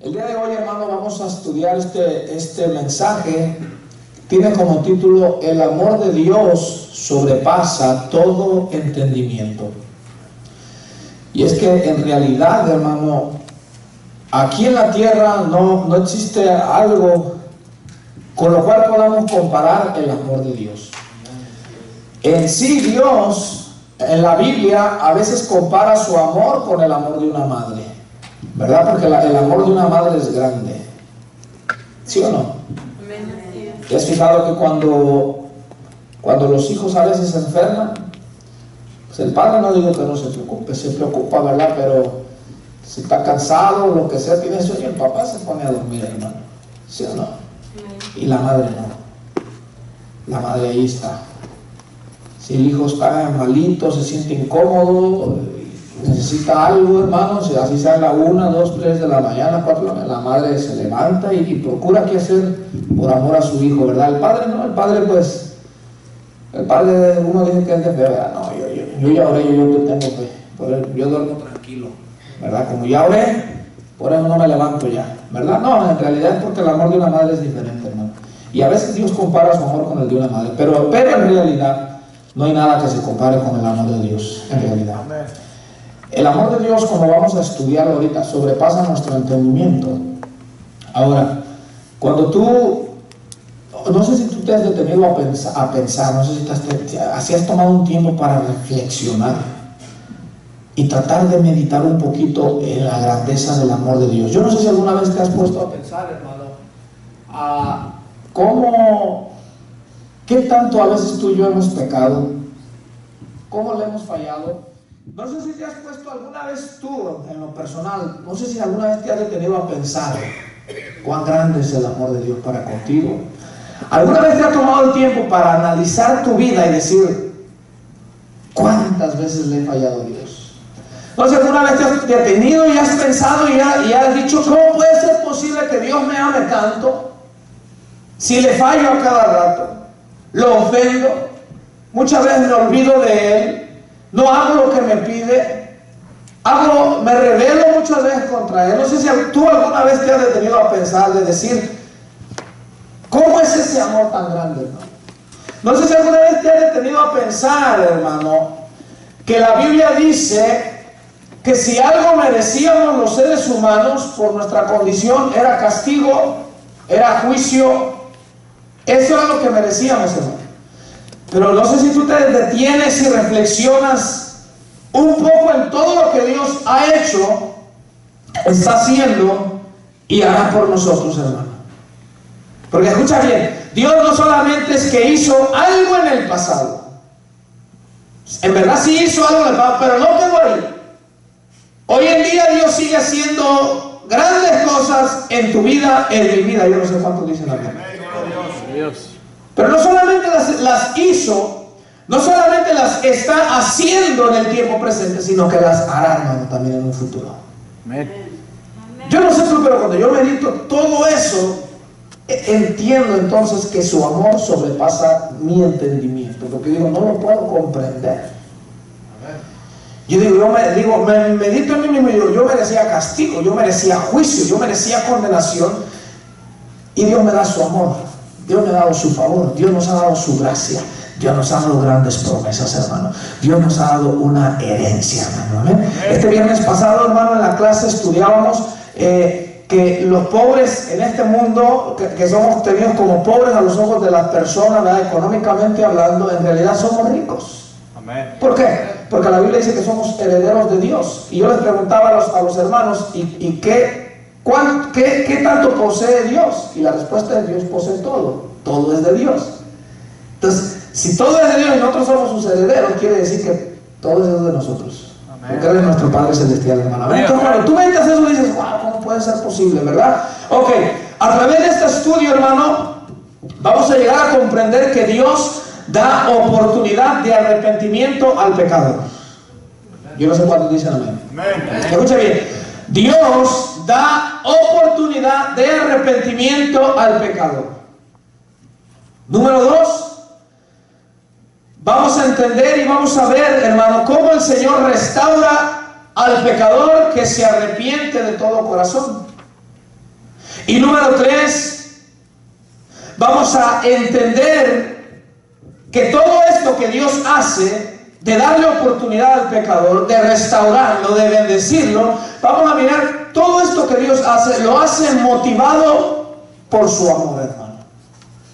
El día de hoy, hermano, vamos a estudiar este mensaje. Tiene como título: El amor de Dios sobrepasa todo entendimiento. Y es que en realidad, hermano, aquí en la tierra no existe algo con lo cual podamos comparar el amor de Dios. En sí, Dios, en la Biblia, a veces compara su amor con el amor de una madre, ¿verdad? Porque el amor de una madre es grande. ¿Sí o no? ¿Te has fijado que cuando los hijos a veces se enferman, pues el padre, no digo que no se preocupa, ¿verdad? Pero si está cansado o lo que sea, tiene sueño, el papá se pone a dormir, hermano. ¿Sí o no? Y la madre no. La madre ahí está. Si el hijo está malito, se siente incómodo, necesita algo, hermano, si así sea a la 1, 2, 3 de la mañana, 4 de la mañana, la madre se levanta y procura qué hacer por amor a su hijo, ¿verdad? El padre no, el padre pues, uno dice que es de fe, ¿verdad? No, yo ya oré, yo te tengo fe, yo duermo tranquilo, ¿verdad? Como ya oré, por eso no me levanto ya, ¿verdad? No, en realidad es porque el amor de una madre es diferente, hermano. Y a veces Dios compara su amor con el de una madre, pero en realidad no hay nada que se compare con el amor de Dios, en realidad. El amor de Dios, como vamos a estudiar ahorita, sobrepasa nuestro entendimiento. Ahora, cuando tú, no sé si tú te has detenido a pensar, no sé si has tomado un tiempo para reflexionar y tratar de meditar un poquito en la grandeza del amor de Dios. Yo no sé si alguna vez te has puesto a pensar, hermano, ¿qué tanto a veces tú y yo hemos pecado? ¿Cómo le hemos fallado? No sé si te has puesto alguna vez tú, en lo personal, no sé si alguna vez te has detenido a pensar cuán grande es el amor de Dios para contigo. ¿Alguna vez te has tomado el tiempo para analizar tu vida y decir cuántas veces le he fallado a Dios? No sé, alguna vez te has detenido y has pensado y has dicho, ¿cómo puede ser posible que Dios me ame tanto si le fallo a cada rato? Lo ofendo, muchas veces me olvido de Él, no hago lo que me pide, me rebelo muchas veces contra Él. No sé si tú alguna vez te has detenido a pensar, de decir, ¿cómo es ese amor tan grande, hermano? No sé si alguna vez te has detenido a pensar, hermano, que la Biblia dice que si algo merecíamos los seres humanos por nuestra condición, era castigo, era juicio. Eso era lo que merecíamos, hermano. Pero no sé si tú te detienes y reflexionas un poco en todo lo que Dios ha hecho, está haciendo y hará por nosotros, hermano. Porque escucha bien, Dios no solamente es que hizo algo en el pasado. En verdad sí hizo algo en el pasado, pero no quedó ahí. Hoy en día Dios sigue haciendo grandes cosas en tu vida, en mi vida. Yo no sé cuántos dicen amén. Pero no solamente las hizo, no solamente las está haciendo en el tiempo presente, sino que las hará, hermano, también en un futuro. Amén. Yo no sé tú, pero cuando yo medito todo eso, entiendo entonces que su amor sobrepasa mi entendimiento, porque digo, no lo puedo comprender. Yo me medito en mí mismo y digo, yo merecía castigo, yo merecía juicio, yo merecía condenación, y Dios me da su amor. Dios me ha dado su favor, Dios nos ha dado su gracia, Dios nos ha dado grandes promesas, hermano. Dios nos ha dado una herencia, hermano. ¿Amén? Este viernes pasado, hermano, en la clase estudiábamos que los pobres en este mundo, que somos tenidos como pobres a los ojos de las personas, ¿verdad? Económicamente hablando, en realidad somos ricos. Amén. ¿Por qué? Porque la Biblia dice que somos herederos de Dios. Y yo les preguntaba a los hermanos, ¿y qué tanto posee Dios? Y la respuesta es: Dios posee todo. Todo es de Dios. Entonces, si todo es de Dios y nosotros somos sus herederos, quiere decir que todo es de nosotros. Amén. Porque Él es nuestro Padre Celestial, hermano. Amén. Entonces, cuando tú meditas eso, dices, wow, ¿cómo puede ser posible, verdad? Ok, a través de este estudio, hermano, vamos a llegar a comprender que Dios da oportunidad de arrepentimiento al pecador. Yo no sé cuántos dicen amén. Amén. Escucha bien. Dios da oportunidad de arrepentimiento al pecador. Número 2, vamos a entender y vamos a ver, hermano, cómo el Señor restaura al pecador que se arrepiente de todo corazón. Y número 3, vamos a entender que todo esto que Dios hace, de darle oportunidad al pecador, de restaurarlo, de bendecirlo, vamos a mirar todo esto que Dios hace, lo hace motivado por su amor, hermano.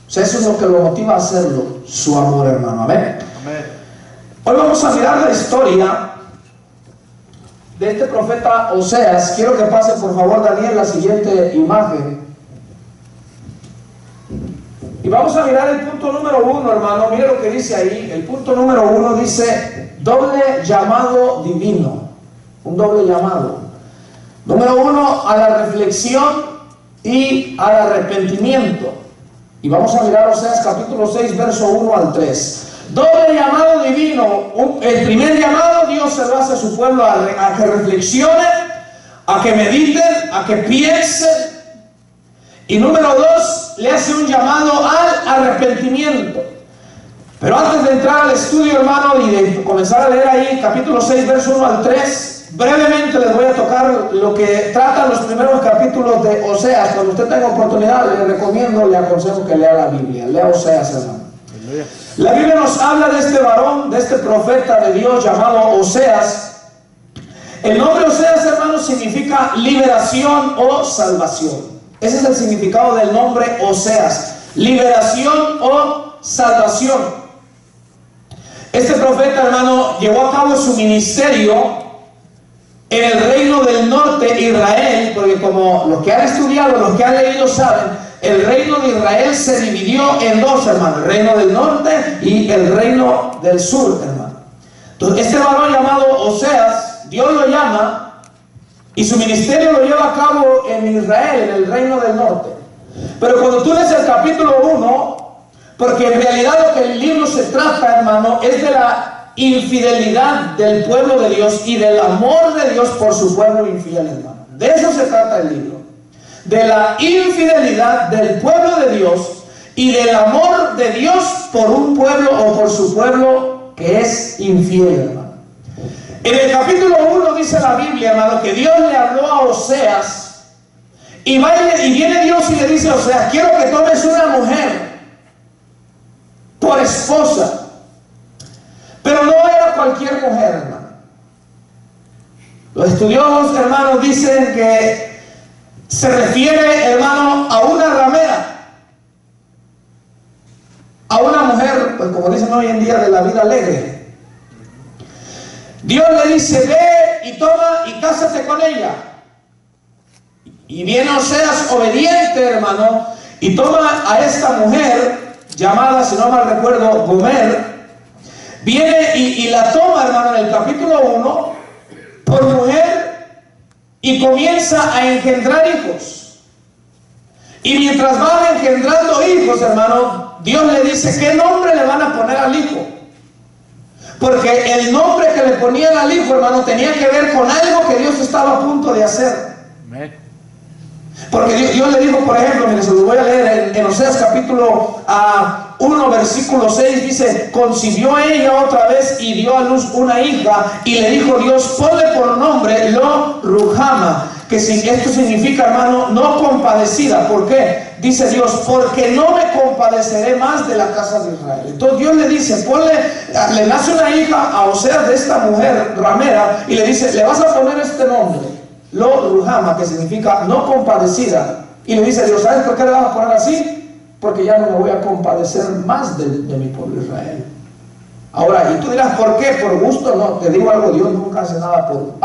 O sea, eso es lo que lo motiva a hacerlo, su amor, hermano. Amén. Amén. Hoy vamos a mirar la historia de este profeta Oseas. Quiero que pase por favor, Daniel, la siguiente imagen. Y vamos a mirar el punto número 1, hermano. Mire lo que dice ahí. El punto número 1 dice doble llamado divino. Un doble llamado. Número 1, a la reflexión y al arrepentimiento. Y vamos a mirar Oseas capítulo 6, verso 1 al 3. Doble llamado divino. El primer llamado Dios se lo hace a su pueblo a que reflexionen, a que mediten, a que piensen. Y número 2, le hace un llamado al arrepentimiento. Pero antes de entrar al estudio, hermano, y de comenzar a leer ahí capítulo 6, verso 1 al 3, brevemente les voy a tocar lo que tratan los primeros capítulos de Oseas. Cuando usted tenga oportunidad, le recomiendo, le aconsejo que lea la Biblia. Lea Oseas, hermano. La Biblia nos habla de este varón, de este profeta de Dios llamado Oseas. El nombre Oseas, hermano, significa liberación o salvación. Ese es el significado del nombre Oseas, liberación o salvación. Este profeta, hermano, llevó a cabo su ministerio en el reino del norte, Israel, porque como los que han estudiado, los que han leído saben, el reino de Israel se dividió en dos, hermano, el reino del norte y el reino del sur, hermano. Entonces, este varón llamado Oseas, Dios lo llama y su ministerio lo lleva a cabo en Israel, en el reino del norte. Pero cuando tú lees el capítulo 1, porque en realidad lo que el libro se trata, hermano, es de la infidelidad del pueblo de Dios y del amor de Dios por su pueblo infiel, hermano. De eso se trata el libro. De la infidelidad del pueblo de Dios y del amor de Dios por un pueblo o por su pueblo que es infiel, hermano. En el capítulo 1 dice la Biblia, hermano, que Dios le habló a Oseas y viene Dios y le dice a Oseas: quiero que tomes una mujer por esposa. Pero no era cualquier mujer, hermano. Los estudiosos, hermanos, dicen que se refiere, hermano, a una ramera, a una mujer, pues como dicen hoy en día, de la vida alegre. Dios le dice: ve y toma y cásate con ella. Y viene Oseas obediente, hermano, y toma a esta mujer llamada, si no mal recuerdo, Gomer. Viene y la toma, hermano, en el capítulo 1 por mujer y comienza a engendrar hijos. Y mientras va engendrando hijos, hermano, Dios le dice qué nombre le van a poner al hijo. Porque el nombre que le ponían al hijo, hermano, tenía que ver con algo que Dios estaba a punto de hacer. Porque Dios le dijo, por ejemplo, miren, se lo voy a leer en Oseas capítulo 1, versículo 6, dice: concibió ella otra vez y dio a luz una hija, y le dijo Dios: ponle por nombre Lo Ruhama, que esto significa, hermano, no compadecida. ¿Por qué? Dice Dios: porque no me compadeceré más de la casa de Israel. Entonces Dios le dice, le nace una hija a Oseas de esta mujer ramera, y le dice: le vas a poner este nombre, Lo Ruhama, que significa no compadecida. Y le dice Dios: ¿sabes por qué le vas a poner así? Porque ya no me voy a compadecer más de mi pueblo Israel. Ahora, y tú dirás, ¿por qué? ¿Por gusto? No, te digo algo, Dios nunca hace nada por...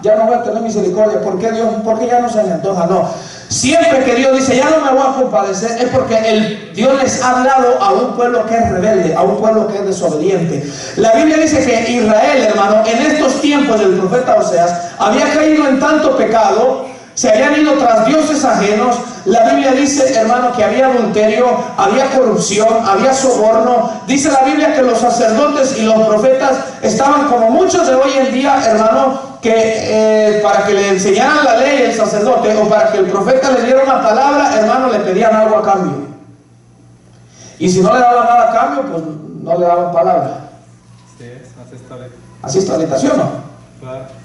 ya no voy a tener misericordia. ¿Por qué Dios? Porque ya no se me antoja. No, siempre que Dios dice, ya no me voy a compadecer, es porque Dios les ha hablado a un pueblo que es rebelde, a un pueblo que es desobediente. La Biblia dice que Israel, hermano, en estos tiempos del profeta Oseas, había caído en tanto pecado, se habían ido tras dioses ajenos. La Biblia dice, hermano, que había adulterio, había corrupción, había soborno. Dice la Biblia que los sacerdotes y los profetas estaban como muchos de hoy en día, hermano, que para que le enseñaran la ley el sacerdote o para que el profeta le diera una palabra, hermano, le pedían algo a cambio. Y si no le daban nada a cambio, pues no le daban palabra. Sí, así está ahorita, ¿sí o no? Claro.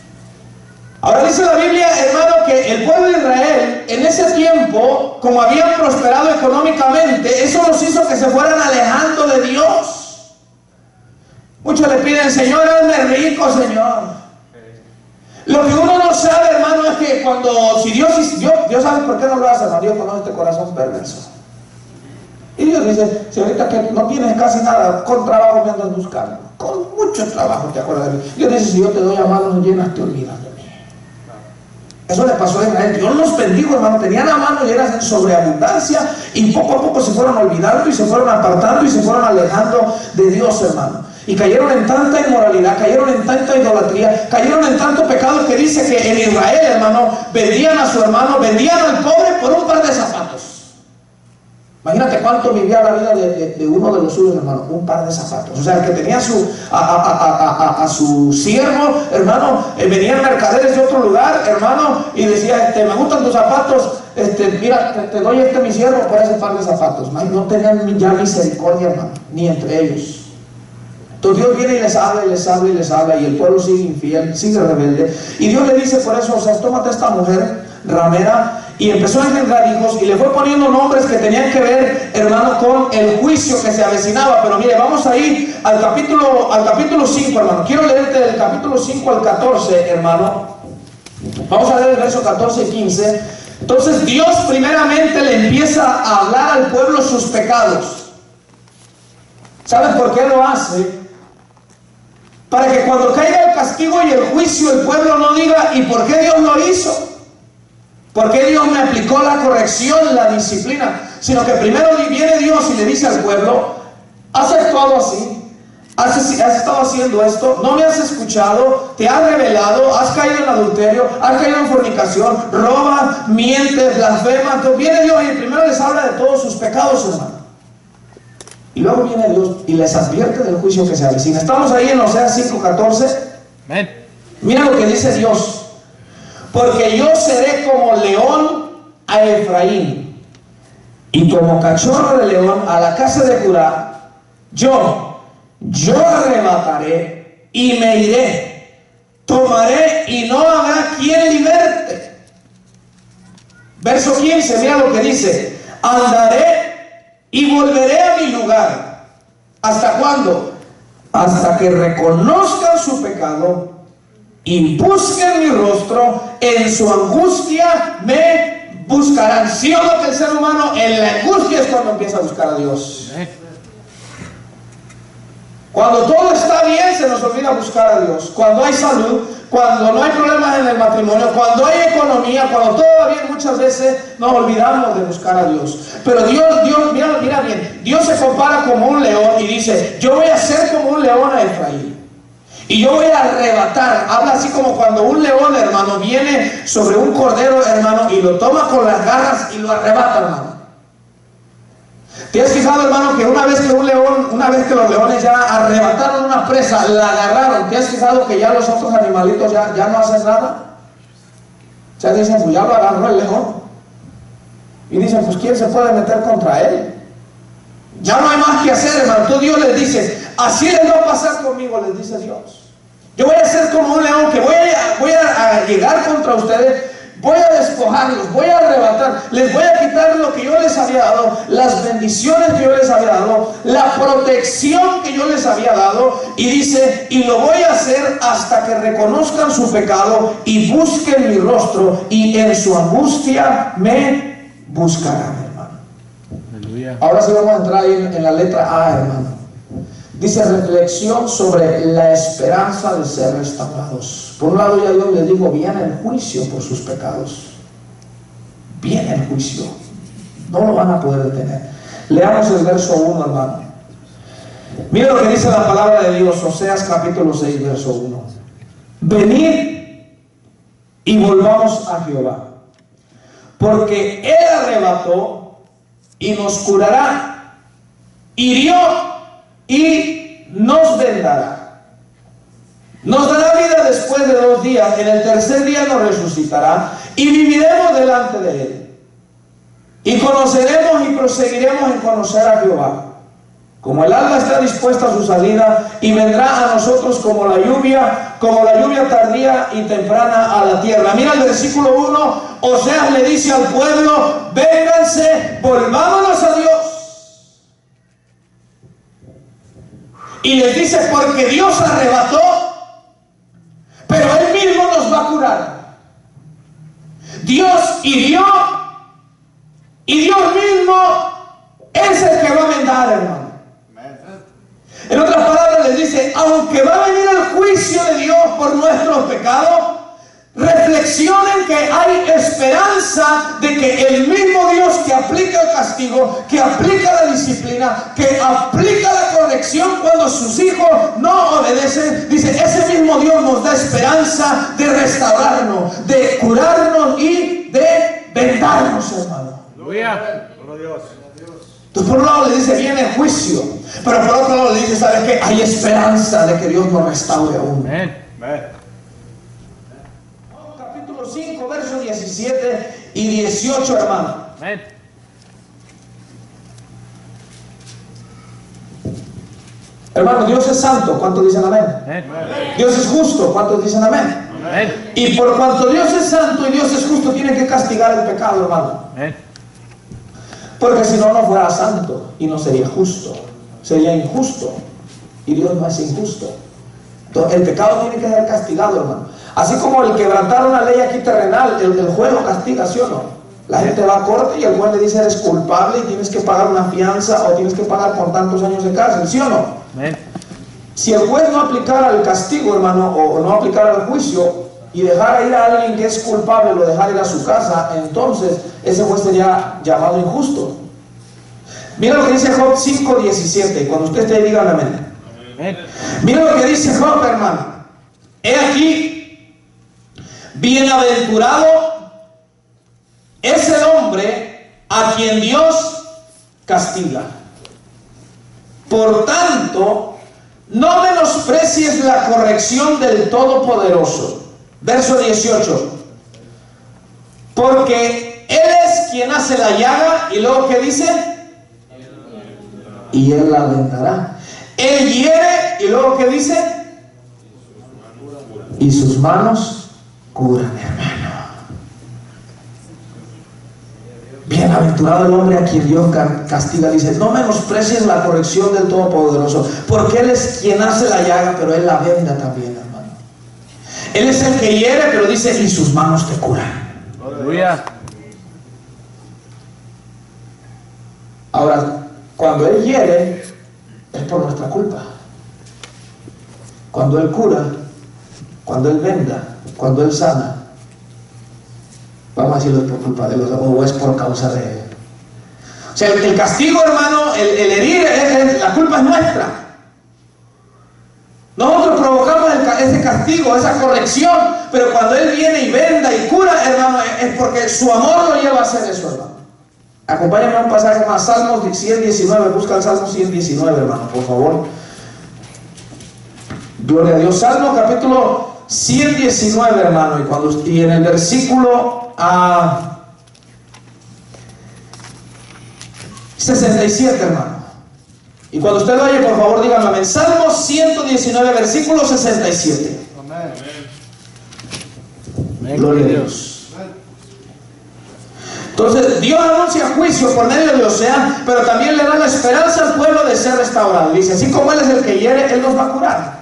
Ahora dice la Biblia, hermano, que el pueblo de Israel en ese tiempo tiempo, como habían prosperado económicamente, eso los hizo que se fueran alejando de Dios. Muchos le piden: Señor, hazme rico, Señor. Lo que uno no sabe, hermano, es que si Dios sabe por qué no lo hace, hermano. Dios conoce este corazón perverso. Y Dios dice: si ahorita que no tienes casi nada, con trabajo me andas buscando, con mucho trabajo te acuerdas de mí. Dios dice: si yo te doy a manos llenas, te olvidas de mí. Eso le pasó a Israel. Dios los bendijo, hermano. Tenían a manos llenas en sobreabundancia, y poco a poco se fueron olvidando y se fueron apartando y se fueron alejando de Dios, hermano. Y cayeron en tanta inmoralidad, cayeron en tanta idolatría, cayeron en tanto pecado, que dice que en Israel, hermano, vendían a su hermano, vendían al pobre por un par de zapatos. Imagínate cuánto vivía la vida de uno de los suyos, hermano. Un par de zapatos. O sea, el que tenía a su siervo, hermano, venían mercaderes de otro lugar, hermano, y decía: me gustan tus zapatos, mira, te doy mi siervo por ese par de zapatos. No tenían ya misericordia, hermano, ni entre ellos. Entonces Dios viene y les habla y les habla y les habla, y el pueblo sigue infiel, sigue rebelde. Y Dios le dice por eso: o sea, tómate esta mujer ramera. Y empezó a engendrar hijos, y le fue poniendo nombres que tenían que ver, hermano, con el juicio que se avecinaba. Pero mire, vamos a ir al capítulo 5, hermano. Quiero leerte del capítulo 5 al 14, hermano. Vamos a leer el verso 14 y 15. Entonces Dios primeramente le empieza a hablar al pueblo sus pecados. ¿Saben por qué lo hace? Para que cuando caiga el castigo y el juicio, el pueblo no diga: ¿y por qué Dios lo hizo? ¿Por qué Dios me aplicó la corrección, la disciplina? Sino que primero viene Dios y le dice al pueblo: has actuado así, has estado haciendo esto, no me has escuchado, te has rebelado, has caído en adulterio, has caído en fornicación, robas, mientes, blasfemas. Entonces viene Dios y primero les habla de todos sus pecados, hermano. Y luego viene Dios y les advierte del juicio que se avecina. Estamos ahí en Oseas 5:14. Mira lo que dice Dios: porque yo seré como león a Efraín, y como cachorro de león a la casa de Judá. Yo arrebataré y me iré, tomaré y no habrá quien liberte. Verso 15, mira lo que dice: andaré y volveré a mi lugar. ¿Hasta cuándo? Hasta que reconozcan su pecado y busquen mi rostro. En su angustia me buscarán. ¿Sí o no que el ser humano en la angustia es cuando empieza a buscar a Dios? Cuando todo está bien, se nos olvida buscar a Dios. Cuando hay salud, cuando no hay problemas en el matrimonio, cuando hay economía, cuando todo va bien, muchas veces nos olvidamos de buscar a Dios. Pero Dios, mira bien, Dios se compara como un león y dice: yo voy a ser como un león a Efraín, y yo voy a arrebatar. Habla así como cuando un león, hermano, viene sobre un cordero, hermano, y lo toma con las garras y lo arrebata, hermano. ¿Te has fijado, hermano, que una vez que los leones ya arrebataron una presa, la agarraron, te has fijado que ya los otros animalitos ya no hacen nada? O sea, dicen: pues ya lo agarró el león. Y dicen: pues ¿quién se puede meter contra él? Ya no hay más que hacer, hermano. Entonces Dios les dice: así les va a pasar conmigo, les dice Dios. Yo voy a ser como un león que voy a llegar contra ustedes, voy a despojarlos, voy a arrebatar, les voy a quitar lo que yo les había dado, las bendiciones que yo les había dado, la protección que yo les había dado. Y dice: y lo voy a hacer hasta que reconozcan su pecado y busquen mi rostro, y en su angustia me buscarán, hermano. Aleluya. Ahora sí vamos a entrar ahí en la letra A, hermano. Dice: reflexión sobre la esperanza de ser restaurados. Por un lado, ya Dios les dijo: viene el juicio por sus pecados. Viene el juicio. No lo van a poder detener. Leamos el verso 1, hermano. Mira lo que dice la palabra de Dios. Oseas capítulo 6, verso 1. Venid y volvamos a Jehová, porque Él arrebató y nos curará, hirió y nos vendará. Nos dará vida después de 2 días, en el tercer día nos resucitará y viviremos delante de Él. Y conoceremos y proseguiremos en conocer a Jehová. Como el alba está dispuesta a su salida, y vendrá a nosotros como la lluvia tardía y temprana a la tierra. Mira el versículo 1, Oseas le dice al pueblo: vénganse, volvámonos a Dios. Y les dice: porque Dios arrebató, pero Él mismo nos va a curar. Dios hirió, y Dios mismo es el que va a vendar, hermano. En otras palabras les dice: aunque va a venir el juicio de Dios por nuestros pecados, reflexionen que hay esperanza de que el mismo Dios que aplica el castigo, que aplica la disciplina, que aplica la corrección cuando sus hijos no obedecen, dice, ese mismo Dios nos da esperanza de restaurarnos, de curarnos y de vendarnos, hermano. Aleluya. Gloria a Dios. Entonces, por un lado le dice: viene el juicio, pero por otro lado le dice: ¿sabes qué? Hay esperanza de que Dios nos restaure aún. Amén. Capítulo 5, versos 17 y 18, hermano. Amén. Hermano, Dios es santo. ¿Cuántos dicen amén? Amén. Dios es justo. ¿Cuántos dicen amén? Amén. Y por cuanto Dios es santo y Dios es justo, tiene que castigar el pecado, hermano. Amén. Porque si no, no fuera santo y no sería justo. Sería injusto. Y Dios no es injusto. Entonces, el pecado tiene que ser castigado, hermano. Así como el quebrantar una ley aquí terrenal, el juez lo castiga, ¿sí o no? La gente va a corte y el juez le dice: eres culpable y tienes que pagar una fianza o tienes que pagar por tantos años de cárcel, ¿sí o no? Amén. Si el juez no aplicara el castigo, hermano, o no aplicara el juicio y dejara ir a alguien que es culpable, lo dejara ir a su casa, entonces ese juez sería llamado injusto. Mira lo que dice Job 5:17. Cuando usted esté, dígame amén. Amén. Mira lo que dice Job, hermano. He aquí, bienaventurado es el hombre a quien Dios castiga. Por tanto, no menosprecies la corrección del Todopoderoso. Verso 18. Porque Él es quien hace la llaga, y luego ¿qué dice? Y Él la vendará. Él hiere, y luego ¿qué dice? Y sus manos curan, hermano. Bienaventurado el hombre a quien Dios castiga. Dice: no menosprecies la corrección del Todopoderoso, porque Él es quien hace la llaga, pero Él la venda también, hermano. Él es el que hiere, pero dice: y sus manos te curan. Aleluya. Ahora, cuando Él hiere, es por nuestra culpa. Cuando Él cura, cuando Él venda, cuando Él sana, vamos a decirlo, es por culpa de los, o es por causa de Él. O sea, el castigo, hermano, el herir, la culpa es nuestra. Nosotros provocamos ese castigo, esa corrección, pero cuando Él viene y venda y cura, hermano, es porque su amor lo lleva a hacer eso, hermano. Acompáñame a un pasaje más, Salmos 119, busca el Salmo 119, hermano, por favor. Gloria a Dios. Salmo capítulo 119, hermano, y en el versículo 67, hermano. Y cuando usted lo oye, por favor, dígame amén. Salmo 119, versículo 67. Amén. Gloria a Dios. Entonces, Dios anuncia juicio por medio de Oseas, pero también le da la esperanza al pueblo de ser restaurado. Dice: así como Él es el que hiere, Él nos va a curar.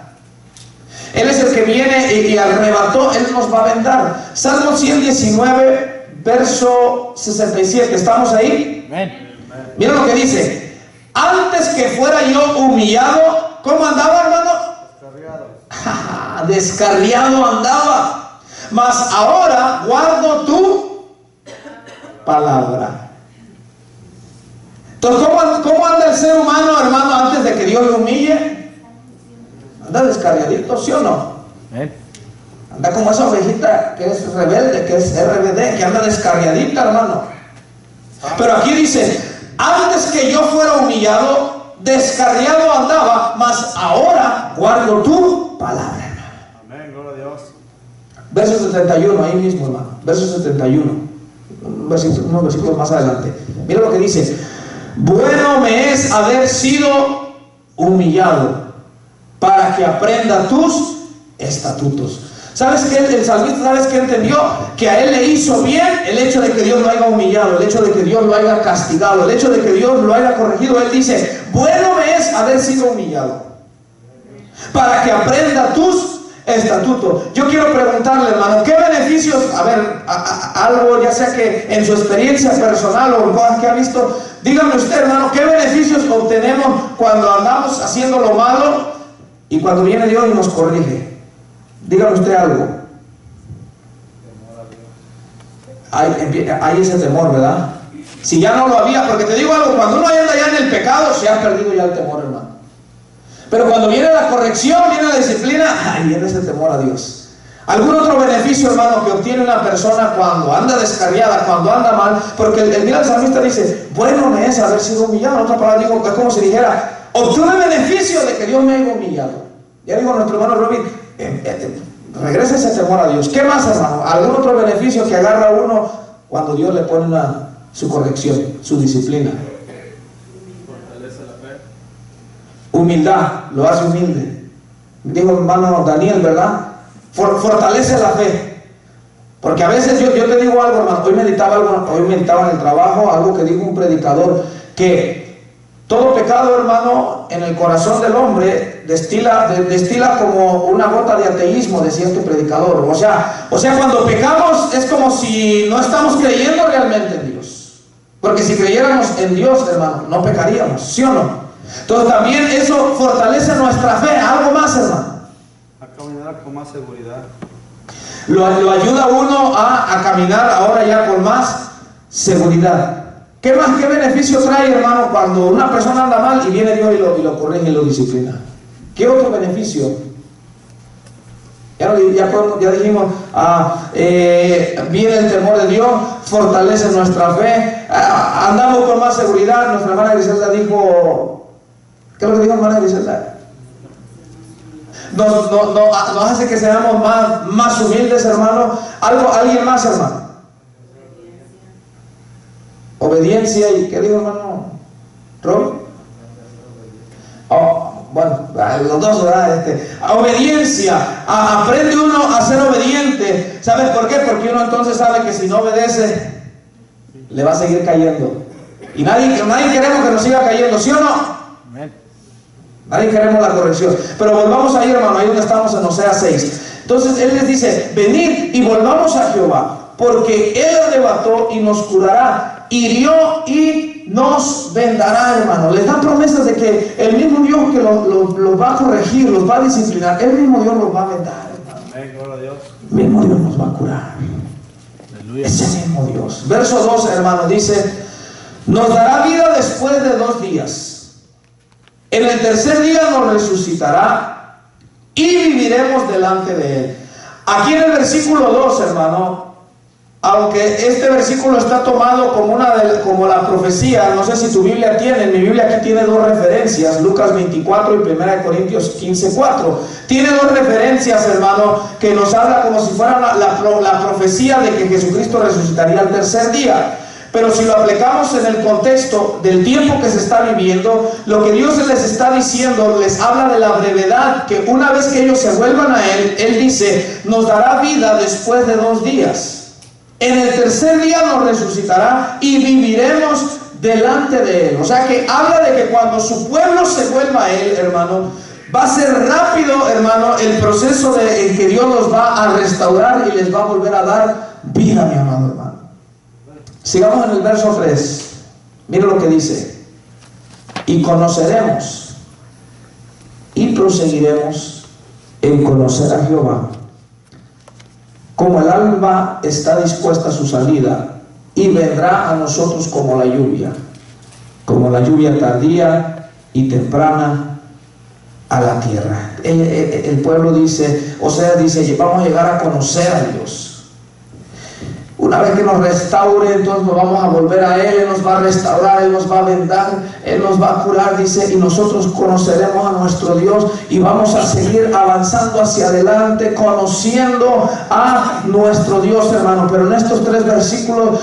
Él es el que viene y arrebató, Él nos va a vendar. Salmo 119, verso 67. ¿Estamos ahí? Amén. Mira lo que dice: antes que fuera yo humillado, ¿cómo andaba, hermano? Descarriado andaba, mas ahora guardo tu palabra. Entonces, ¿cómo anda el ser humano, hermano, antes de que Dios lo humille? Anda descarriadito, ¿sí o no? Amén. Anda como esa ovejita que es rebelde, que es RBD, que anda descarriadita, hermano. Pero aquí dice: antes que yo fuera humillado, descarriado andaba, mas ahora guardo tu palabra. Amén, gloria a Dios. Verso 71, ahí mismo, hermano. Verso 71. Unos versículos más adelante. Mira lo que dice: bueno me es haber sido humillado, para que aprenda tus estatutos. ¿Sabes qué? El salmista, ¿sabes qué entendió? Que a él le hizo bien el hecho de que Dios lo haya humillado, el hecho de que Dios lo haya castigado, el hecho de que Dios lo haya corregido. Él dice, bueno me es haber sido humillado, para que aprenda tus estatutos. Yo quiero preguntarle, hermano, ¿qué beneficios, a ver, algo ya sea que en su experiencia personal o en cosas que ha visto, dígame usted, hermano, ¿qué beneficios obtenemos cuando andamos haciendo lo malo y cuando viene Dios y nos corrige? Dígame usted algo. Hay ese temor, ¿verdad? Si ya no lo había, porque te digo algo, cuando uno anda ya en el pecado, se ha perdido ya el temor, hermano. Pero cuando viene la corrección, viene la disciplina, ahí viene ese temor a Dios. ¿Algún otro beneficio, hermano, que obtiene una persona cuando anda descarriada, cuando anda mal? Porque mira, el salmista dice, bueno me es haber sido humillado. En otra palabra, digo, es como si dijera, obtuve beneficio de que Dios me haya humillado. Ya digo, nuestro hermano Robin, regresa ese temor a Dios. ¿Qué más, hermano? ¿Algún otro beneficio que agarra uno cuando Dios le pone su corrección, su disciplina? Fortalece la fe. Humildad, lo hace humilde. Dijo el hermano Daniel, ¿verdad? Fortalece la fe. Porque a veces yo te digo algo, hermano. Hoy meditaba en el trabajo algo que dijo un predicador, que todo pecado, hermano, en el corazón del hombre destila como una gota de ateísmo, decía este predicador. O sea, cuando pecamos es como si no estamos creyendo realmente en Dios. Porque si creyéramos en Dios, hermano, no pecaríamos, ¿sí o no? Entonces también eso fortalece nuestra fe. Algo más, hermano. A caminar con más seguridad. Lo ayuda a uno a caminar ahora ya con más seguridad. ¿Qué más? ¿Qué beneficio trae, hermano, cuando una persona anda mal y viene Dios y lo corrige y lo disciplina? ¿Qué otro beneficio? Ya dijimos, viene el temor de Dios, fortalece nuestra fe, andamos con más seguridad. Nuestra hermana Griselda dijo, ¿qué es lo que dijo hermana Griselda? Nos hace que seamos más humildes, hermano. ¿Alguien más, hermano? Obediencia. ¿Y qué dijo, hermano Rob? Bueno, los dos, ¿verdad? Obediencia. Aprende uno a ser obediente. ¿Sabes por qué? Porque uno entonces sabe que si no obedece, le va a seguir cayendo. Y nadie queremos que nos siga cayendo, ¿sí o no? Amén. Nadie queremos la corrección. Pero volvamos ahí, hermano, ahí donde estamos en Oseas 6. Entonces él les dice, venid y volvamos a Jehová, porque él arrebató y nos curará, hirió y nos vendará, hermano. Les dan promesas de que el mismo Dios que los va a corregir, los va a disciplinar, el mismo Dios los va a vendar, hermano. Amén, gloria a Dios. El mismo Dios nos va a curar. Aleluya. Ese mismo Dios. Verso 2, hermano, dice, nos dará vida después de 2 días. En el tercer día nos resucitará y viviremos delante de él. Aquí en el versículo 2, hermano, aunque este versículo está tomado como la profecía, no sé si tu Biblia tiene, en mi Biblia aquí tiene 2 referencias, Lucas 24 y 1 Corintios 15:4. Tiene 2 referencias, hermano, que nos habla como si fuera la profecía de que Jesucristo resucitaría al tercer día. Pero si lo aplicamos en el contexto del tiempo que se está viviendo, lo que Dios les está diciendo, les habla de la brevedad, que una vez que ellos se vuelvan a Él dice, nos dará vida después de 2 días. En el tercer día nos resucitará y viviremos delante de Él. O sea que habla de que cuando su pueblo se vuelva a Él, hermano, va a ser rápido, hermano, el proceso en que Dios los va a restaurar y les va a volver a dar vida, mi amado hermano. Sigamos en el verso 3. Mira lo que dice. Y conoceremos y proseguiremos en conocer a Jehová. Como el alba está dispuesta a su salida, y vendrá a nosotros como la lluvia tardía y temprana a la tierra. El pueblo dice, o sea, dice, vamos a llegar a conocer a Dios. Una vez que nos restaure, entonces nos vamos a volver a Él. Él nos va a restaurar, Él nos va a vendar, Él nos va a curar, dice, y nosotros conoceremos a nuestro Dios y vamos a seguir avanzando hacia adelante, conociendo a nuestro Dios, hermano. Pero en estos versículos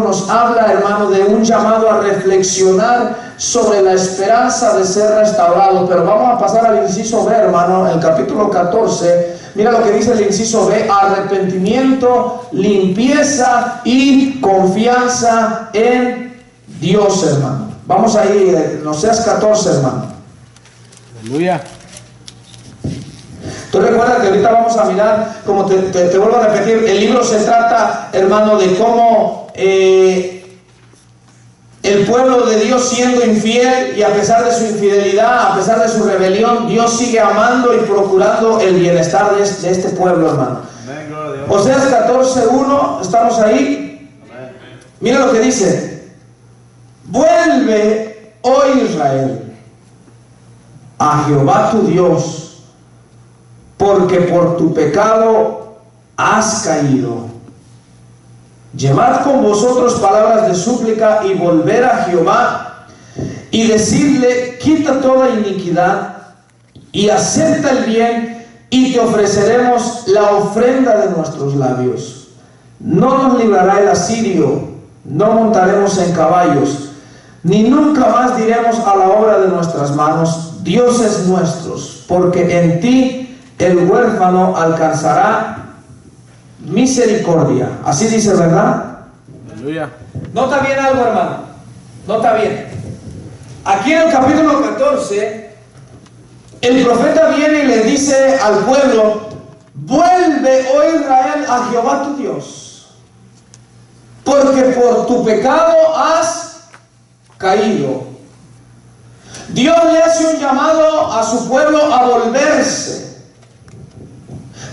nos habla, hermano, de un llamado a reflexionar sobre la esperanza de ser restaurados. Pero vamos a pasar al inciso B, hermano, el capítulo 14. Mira lo que dice el inciso B: arrepentimiento, limpieza y confianza en Dios, hermano. Vamos ahí, en Oseas 14, hermano. Aleluya. Tú recuerdas que ahorita vamos a mirar, como te vuelvo a repetir, el libro se trata, hermano, de cómo el pueblo de Dios siendo infiel, y a pesar de su infidelidad, a pesar de su rebelión, Dios sigue amando y procurando el bienestar de este pueblo, hermano. Amén, gloria a Dios. Oseas 14:1, estamos ahí. Amén. Mira lo que dice: vuelve, oh Israel, a Jehová tu Dios, porque por tu pecado has caído. Llevad con vosotros palabras de súplica y volver a Jehová y decirle: quita toda iniquidad y acepta el bien, y te ofreceremos la ofrenda de nuestros labios. No nos librará el asirio, no montaremos en caballos, ni nunca más diremos a la obra de nuestras manos: dioses nuestros, porque en ti el huérfano alcanzará misericordia. Así dice, ¿verdad? Aleluya. Nota bien algo, hermano. Nota bien. Aquí en el capítulo 14, el profeta viene y le dice al pueblo: vuelve, oh Israel, a Jehová tu Dios, porque por tu pecado has caído. Dios le hace un llamado a su pueblo a volverse.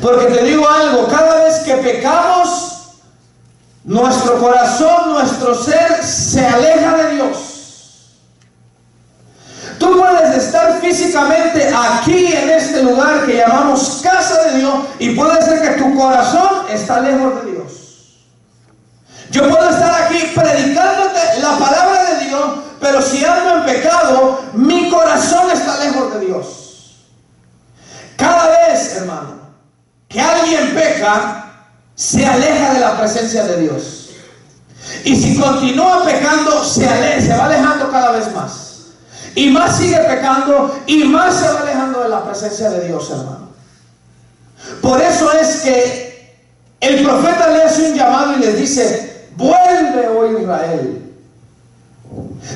Porque te digo algo, cada vez que pecamos, nuestro corazón, nuestro ser se aleja de Dios. Tú puedes estar físicamente aquí en este lugar que llamamos casa de Dios, y puede ser que tu corazón está lejos de Dios. Yo puedo estar aquí predicándote la palabra de Dios, pero si ando en pecado, mi corazón está lejos de Dios. Cada vez, hermano, que alguien peca, se aleja de la presencia de Dios. Y si continúa pecando, se va alejando cada vez más. Y más sigue pecando, y más se va alejando de la presencia de Dios, hermano. Por eso es que el profeta le hace un llamado y les dice: vuelve, oh Israel.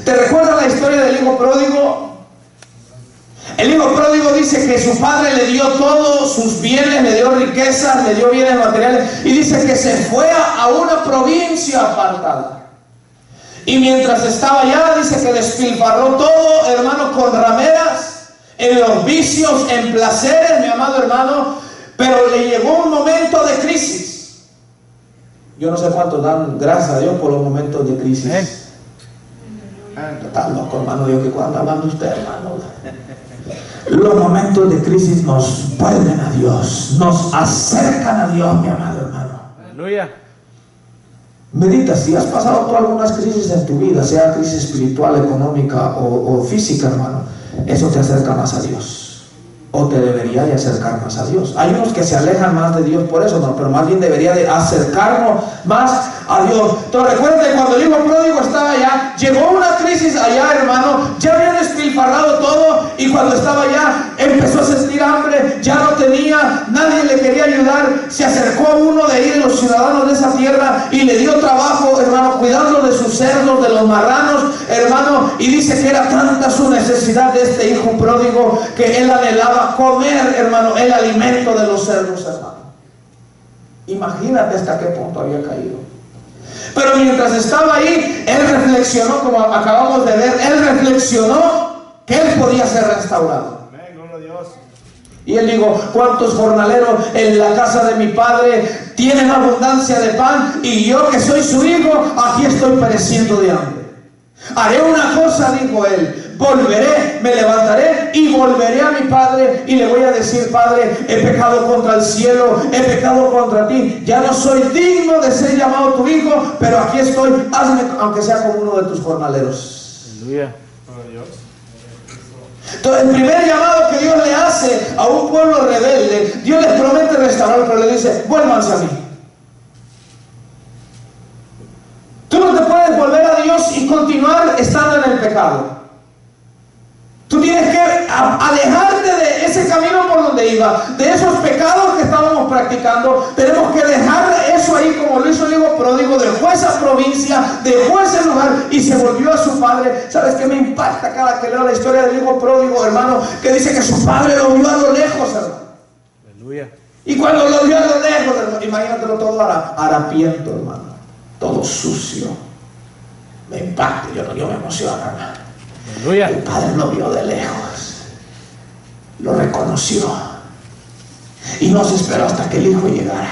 ¿Te recuerdas la historia del hijo pródigo? El hijo pródigo dice que su padre le dio todos sus bienes, le dio riquezas, le dio bienes materiales, y dice que se fue a una provincia apartada. Y mientras estaba allá, dice que despilfarró todo, hermano, con rameras, en los vicios, en placeres, mi amado hermano. Pero le llegó un momento de crisis. Yo no sé cuántos dan gracias a Dios por los momentos de crisis. Está loco, hermano Dios, que cuando hablando usted, hermano. Los momentos de crisis nos vuelven a Dios, nos acercan a Dios, mi amado hermano. Aleluya. Medita, si has pasado por algunas crisis en tu vida, sea crisis espiritual, económica o física, hermano, eso te acerca más a Dios. O te debería de acercar más a Dios. Hay unos que se alejan más de Dios por eso, no, pero más bien debería de acercarnos más a Dios. Entonces recuerden que cuando el hijo pródigo estaba allá, llegó una crisis allá, hermano, ya había despilfarrado todo, y cuando estaba allá empezó a sentir hambre, ya no tenía, nadie le quería ayudar. Se acercó a uno de ahí, de los ciudadanos de esa tierra, y le dio trabajo, hermano, cuidando de sus cerdos, de los marranos, hermano, y dice que era tanta su necesidad de este hijo pródigo que él anhelaba comer, hermano, el alimento de los cerdos, hermano. Imagínate hasta qué punto había caído. Pero mientras estaba ahí, él reflexionó, como acabamos de ver, él reflexionó que él podía ser restaurado. Amén, gloria a Dios. Y él dijo: ¿cuántos jornaleros en la casa de mi padre tienen abundancia de pan, y yo, que soy su hijo, aquí estoy pereciendo de hambre? Haré una cosa, dijo él: volveré, me levantaré y volveré a mi padre, y le voy a decir: Padre, he pecado contra el cielo, he pecado contra ti, ya no soy digno de ser llamado tu hijo, pero aquí estoy, hazme aunque sea como uno de tus jornaleros. Aleluya. Gloria a Dios. Entonces, el primer llamado que Dios le hace a un pueblo rebelde, Dios les promete restaurar, pero le dice: vuélvanse a mí. Tú no te puedes volver a Dios y continuar estando en el pecado. tienes que alejarte de ese camino por donde iba, de esos pecados que estábamos practicando. Tenemos que dejar eso ahí, como lo hizo el hijo pródigo. Dejó esa provincia, dejó ese lugar y se volvió a su padre. ¿Sabes qué me impacta cada que leo la historia del hijo pródigo, hermano? Que dice que su padre lo vio a lo lejos, hermano. Aleluya. Y cuando lo vio a lo lejos, hermano, imagínatelo todo harapiento, hermano, todo sucio. Me impacta, yo me emociono, hermano. Aleluya. El padre lo vio de lejos, lo reconoció y no se esperó hasta que el hijo llegara.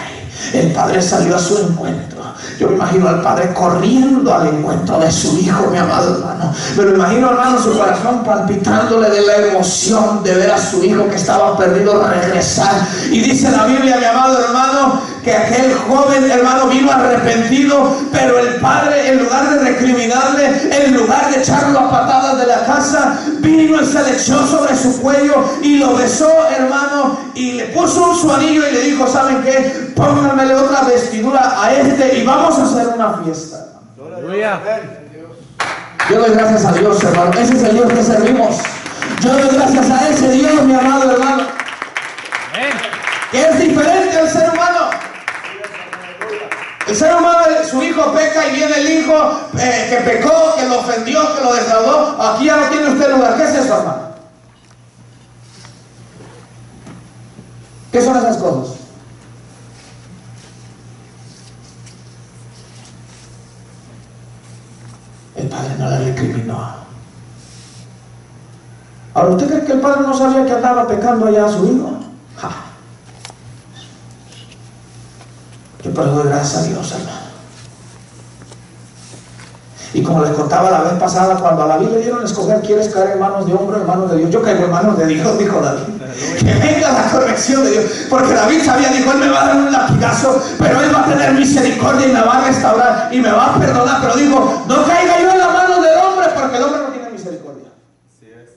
El padre salió a su encuentro. Yo me imagino al padre corriendo al encuentro de su hijo, mi amado hermano. Me lo imagino, hermano, su corazón palpitándole de la emoción de ver a su hijo que estaba perdido regresar. Y dice la Biblia, mi amado hermano, que aquel joven hermano vino arrepentido, pero el padre, en lugar de recriminarle, en lugar de echarlo a patadas de la casa, vino y se le echó sobre su cuello y lo besó, hermano, y le puso su anillo y le dijo: ¿saben qué? Pónganmele otra vestidura a este y vamos a hacer una fiesta. Aleluya. Yo doy gracias a Dios, hermano. Ese es el Dios que servimos. Yo doy gracias a ese Dios, mi amado hermano, que es diferente al ser humano. El ser humano, su hijo peca y viene el hijo que pecó, que lo ofendió, que lo defraudó. Aquí ya no tiene usted lugar. ¿Qué es eso, hermano? ¿Qué son esas cosas? El padre no le recriminó. Ahora, ¿usted cree que el padre no sabía que andaba pecando allá a su hijo? ¡Ja! Yo pero doy gracias a Dios, hermano. Y como les contaba la vez pasada, cuando a David le dieron a escoger: ¿quieres caer en manos de hombre o en manos de Dios? Yo caigo en manos de Dios, dijo David. Que venga la corrección de Dios. Porque David sabía, dijo: él me va a dar un latigazo, pero él va a tener misericordia y me va a restaurar y me va a perdonar. Pero dijo: no caiga yo en las manos del hombre, porque el hombre no tiene misericordia. Sí es.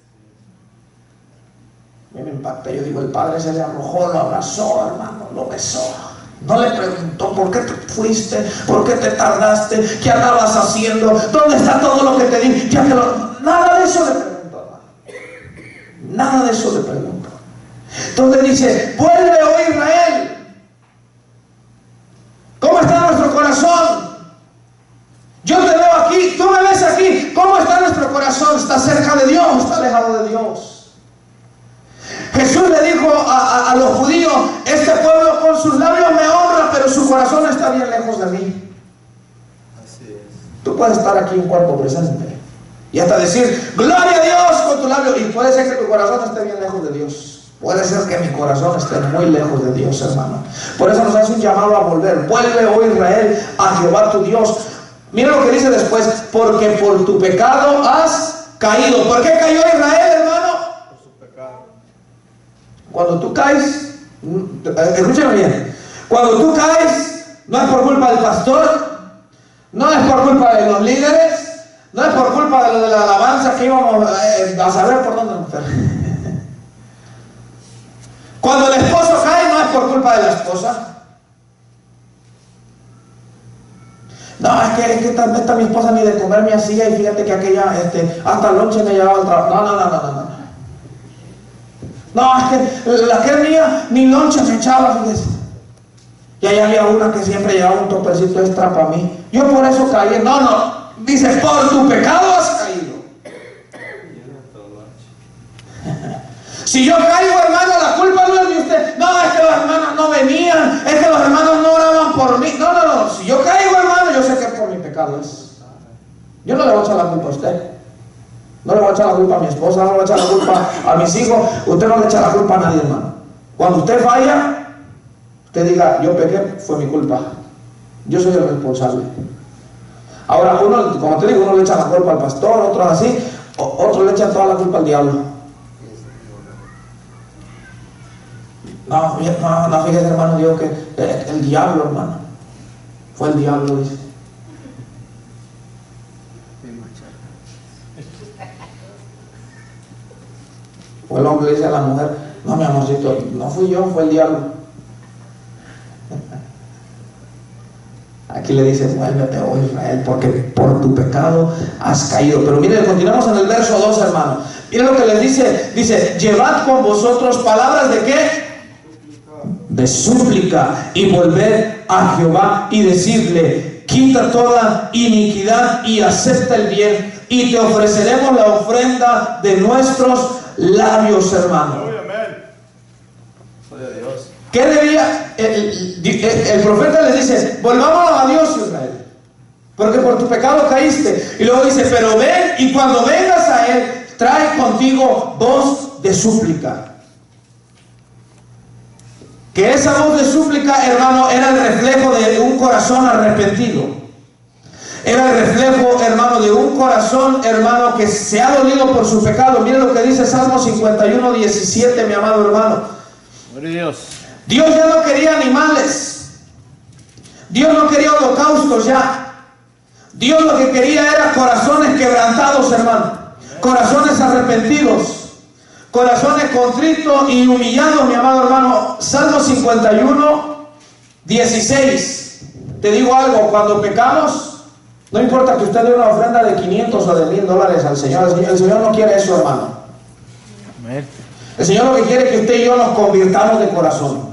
A mí me impacta. Yo digo: el padre se le arrojó, lo abrazó, hermano, lo besó. No le preguntó: ¿por qué te fuiste? ¿Por qué te tardaste? ¿Qué andabas haciendo? ¿Dónde está todo lo que te di? Nada de eso le preguntó, hermano. Nada de eso le preguntó. Entonces dice: vuelve, oh Israel. ¿Cómo está nuestro corazón? Yo te veo aquí, tú me ves aquí. ¿Cómo está nuestro corazón? ¿Está cerca de Dios? ¿Está alejado de Dios? Jesús le dijo a los judíos: este pueblo con sus labios me honra, pero su corazón está bien lejos de mí. Así es. Tú puedes estar aquí en cuerpo presente y hasta decir gloria a Dios con tu labio, y puede ser que tu corazón esté bien lejos de Dios. Puede ser que mi corazón esté muy lejos de Dios, hermano. Por eso nos hace un llamado a volver. Vuelve, oh Israel, a Jehová tu Dios. Mira lo que dice después: porque por tu pecado has caído. ¿Por qué cayó Israel, hermano? Por su pecado. Cuando tú caes, escúchame bien, cuando tú caes, no es por culpa del pastor, no es por culpa de los líderes, no es por culpa de lo de la alabanza que íbamos a saber por dónde nos fue. Cuando el esposo cae, no es por culpa de la esposa. No, es que esta mi esposa ni de comer me hacía, y fíjate que aquella, hasta el lonche me llevaba al trabajo. No. No, es que la que mía ni lonche me echaba, fíjese. Y ahí había una que siempre llevaba un topercito extra para mí. Yo por eso caí. No. Dice: por tu pecado has caído. Si yo caigo, hermano, la culpa no es de usted. No, es que los hermanos no venían, es que los hermanos no oraban por mí. No. Si yo caigo, hermano, yo sé que por mi pecado es. Yo no le voy a echar la culpa a usted. No le voy a echar la culpa a mi esposa, no le voy a echar la culpa a mis hijos. Usted no le echa la culpa a nadie, hermano. Cuando usted falla, usted diga: yo pequé, fue mi culpa. Yo soy el responsable. Ahora, uno, como te digo, uno le echa la culpa al pastor, otros así, otros le echan toda la culpa al diablo. No, fíjese, hermano, digo que el diablo, hermano. Fue el diablo, dice. O el hombre dice a la mujer: no, mi amorcito, no fui yo, fue el diablo. Aquí Aquí le dice, vuélvete, oh Israel, porque por tu pecado has caído. Pero miren, continuamos en el verso 2, hermano. Miren lo que les dice. Dice, llevad con vosotros palabras de ¿qué? De súplica, y volved a Jehová y decirle, quita toda iniquidad y acepta el bien, y te ofreceremos la ofrenda de nuestros labios, hermano. ¿Qué debía? El profeta les dice, volvamos a Dios, Israel, porque por tu pecado caíste. Y luego dice, pero ven, y cuando vengas a Él, trae contigo voz de súplica. Que esa voz de súplica, hermano, era el reflejo de un corazón arrepentido. Era el reflejo, hermano, de un corazón, hermano, que se ha dolido por su pecado. Miren lo que dice Salmo 51, 17, mi amado hermano. Dios ya no quería animales. Dios no quería holocaustos ya. Dios lo que quería era corazones quebrantados, hermano. Corazones arrepentidos. Corazones contritos y humillados, mi amado hermano. Salmo 51, 16. Te digo algo, cuando pecamos, no importa que usted dé una ofrenda de 500 o de $1000 al Señor. El Señor no quiere eso, hermano. El Señor lo que quiere es que usted y yo nos convirtamos de corazón.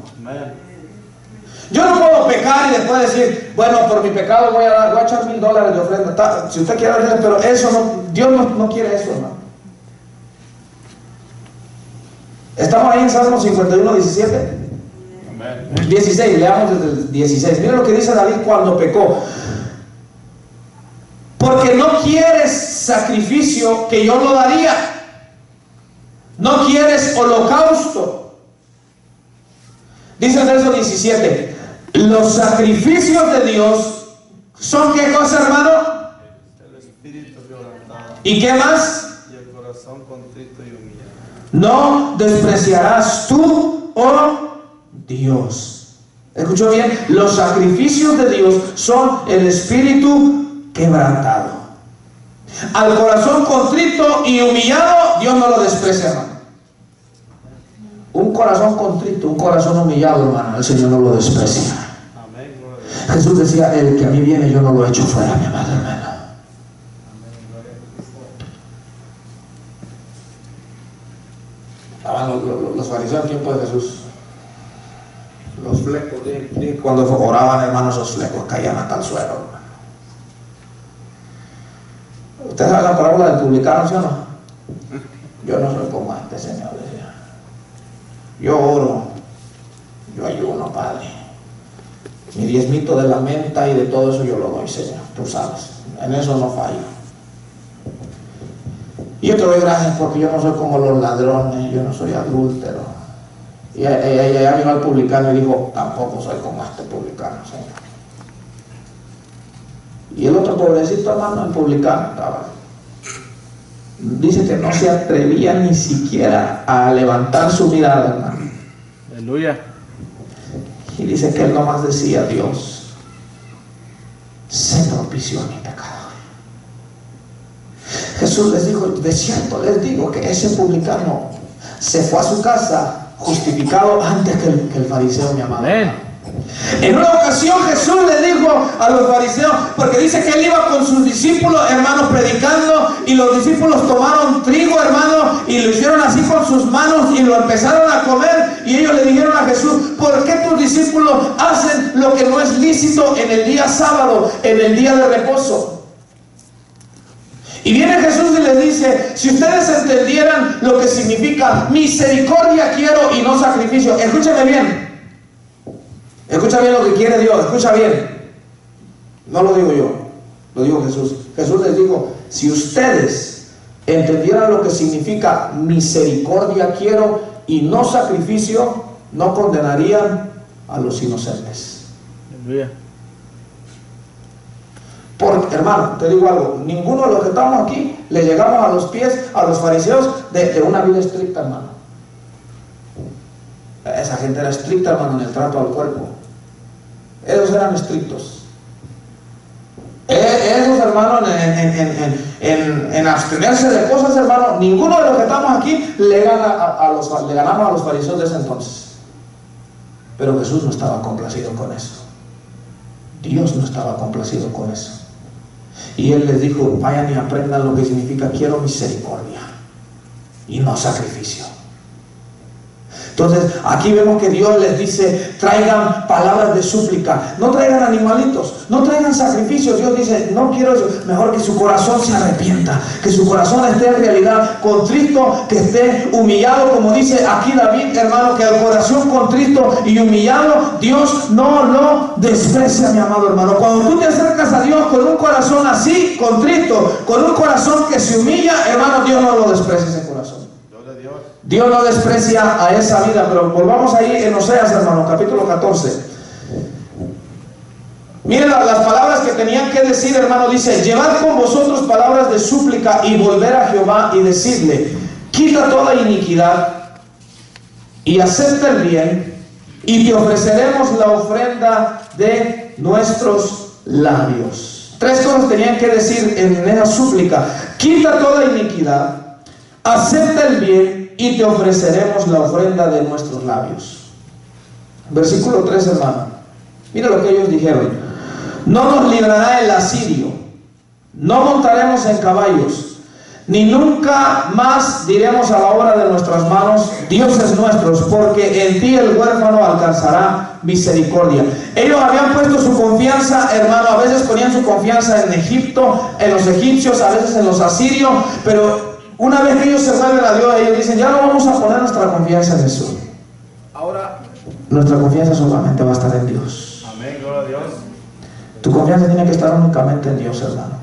Yo no puedo pecar y después decir, bueno, por mi pecado voy a echar $1000 de ofrenda. Si usted quiere hacer, pero eso no, Dios no quiere eso, hermano. Estamos ahí en Salmo 51, 17. 16, leamos desde el 16. Miren lo que dice David cuando pecó. Porque no quieres sacrificio que yo no daría. No quieres holocausto. Dice el verso 17. Los sacrificios de Dios son ¿qué cosa, hermano? El espíritu quebrantado. ¿Y qué más? Y el corazón contrito y humillado. No despreciarás tú, oh Dios. ¿Escuchó bien? Los sacrificios de Dios son el espíritu quebrantado. Al corazón contrito y humillado, Dios no lo desprecia, hermano. Un corazón contrito, un corazón humillado, hermano, el Señor no lo desprecia. Amén. Jesús decía, el que a mí viene, yo no lo echo fuera, mi amado hermano. Los fariseos en tiempo de Jesús, los flecos, cuando oraban, hermanos, esos flecos caían hasta el suelo, hermano. ¿Usted sabe la parábola del publicano, sí o no? Yo no soy como este señor, decía. Yo oro, yo ayuno, Padre. Mi diezmito de la menta y de todo eso yo lo doy, Señor, tú sabes. En eso no fallo. Y yo te doy gracias porque yo no soy como los ladrones, yo no soy adúltero. Y allá vino el publicano y dijo, tampoco soy como este publicano, Señor. Y el otro pobrecito, hermano, el publicano, dice que no se atrevía ni siquiera a levantar su mirada, hermano. Aleluya. Y dice que él nomás decía, Dios, sé propicio a mi pecado. Jesús les dijo, de cierto les digo que ese publicano se fue a su casa justificado antes que el fariseo, mi amado. En una ocasión Jesús le dijo a los fariseos, porque dice que él iba con sus discípulos, hermanos, predicando, y los discípulos tomaron trigo, hermano, y lo hicieron así con sus manos y lo empezaron a comer, y ellos le dijeron a Jesús, ¿por qué tus discípulos hacen lo que no es lícito en el día sábado, en el día de reposo? Y viene Jesús y les dice, si ustedes entendieran lo que significa misericordia quiero y no sacrificio. Escúchame bien. Escucha bien lo que quiere Dios, escucha bien. No lo digo yo, lo digo Jesús. Jesús les dijo, si ustedes entendieran lo que significa misericordia quiero y no sacrificio, no condenarían a los inocentes. Aleluya. Porque, hermano, te digo algo, ninguno de los que estamos aquí le llegamos a los pies a los fariseos de una vida estricta, hermano. Esa gente era estricta, hermano, en el trato al cuerpo. Ellos eran estrictos. Esos, hermano, en abstenerse de cosas, hermano, ninguno de los que estamos aquí le ganamos a los fariseos de ese entonces. Pero Jesús no estaba complacido con eso. Dios no estaba complacido con eso. Y Él les dijo: vayan y aprendan lo que significa quiero misericordia y no sacrificio. Entonces aquí vemos que Dios les dice: traigan palabras de súplica, no traigan animalitos, no traigan sacrificios. Dios dice: no quiero eso, mejor que su corazón se arrepienta, que su corazón esté en realidad contrito, que esté humillado, como dice aquí David, hermano, que el corazón contrito y humillado Dios no lo desprecia, mi amado hermano. Cuando tú te acercas a Dios con un corazón así, contrito, con un corazón que se humilla, hermano, Dios no lo desprecia ese corazón. Dios no desprecia a esa vida. Pero volvamos ahí en Oseas, hermano, capítulo 14. Miren las palabras que tenían que decir, hermano. Dice: llevad con vosotros palabras de súplica y volver a Jehová y decirle: quita toda iniquidad y acepta el bien, y te ofreceremos la ofrenda de nuestros labios. Tres cosas tenían que decir en esa súplica: quita toda iniquidad, acepta el bien, y te ofreceremos la ofrenda de nuestros labios. Versículo 3, hermano. Mira lo que ellos dijeron: no nos librará el asirio, no montaremos en caballos, ni nunca más diremos a la obra de nuestras manos: dioses nuestros, porque en ti el huérfano alcanzará misericordia. Ellos habían puesto su confianza, hermano, a veces ponían su confianza en Egipto, en los egipcios, a veces en los asirios, pero una vez que ellos se vuelven a Dios, ellos dicen: ya no vamos a poner nuestra confianza en Jesús. Ahora nuestra confianza solamente va a estar en Dios. Amén, gloria a Dios. Tu confianza tiene que estar únicamente en Dios, hermano.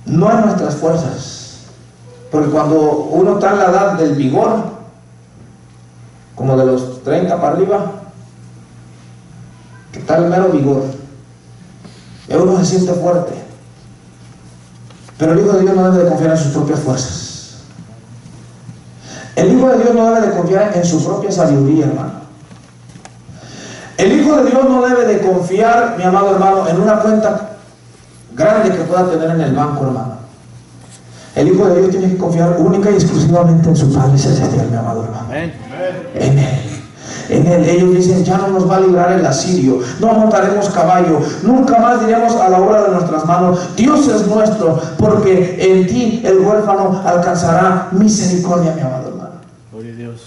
No en nuestras fuerzas. Porque cuando uno está en la edad del vigor, como de los 30 para arriba, que está el mero vigor, uno se siente fuerte. Pero el Hijo de Dios no debe de confiar en sus propias fuerzas. El Hijo de Dios no debe de confiar en su propia sabiduría, hermano. El Hijo de Dios no debe de confiar, mi amado hermano, en una cuenta grande que pueda tener en el banco, hermano. El Hijo de Dios tiene que confiar única y exclusivamente en su Padre Celestial, mi amado hermano. Amén. En Él. En Él. Ellos dicen: ya no nos va a librar el asirio, no montaremos caballo, nunca más diremos a la obra de nuestras manos: Dios es nuestro, porque en ti el huérfano alcanzará misericordia, mi amado hermano. Gloria a Dios.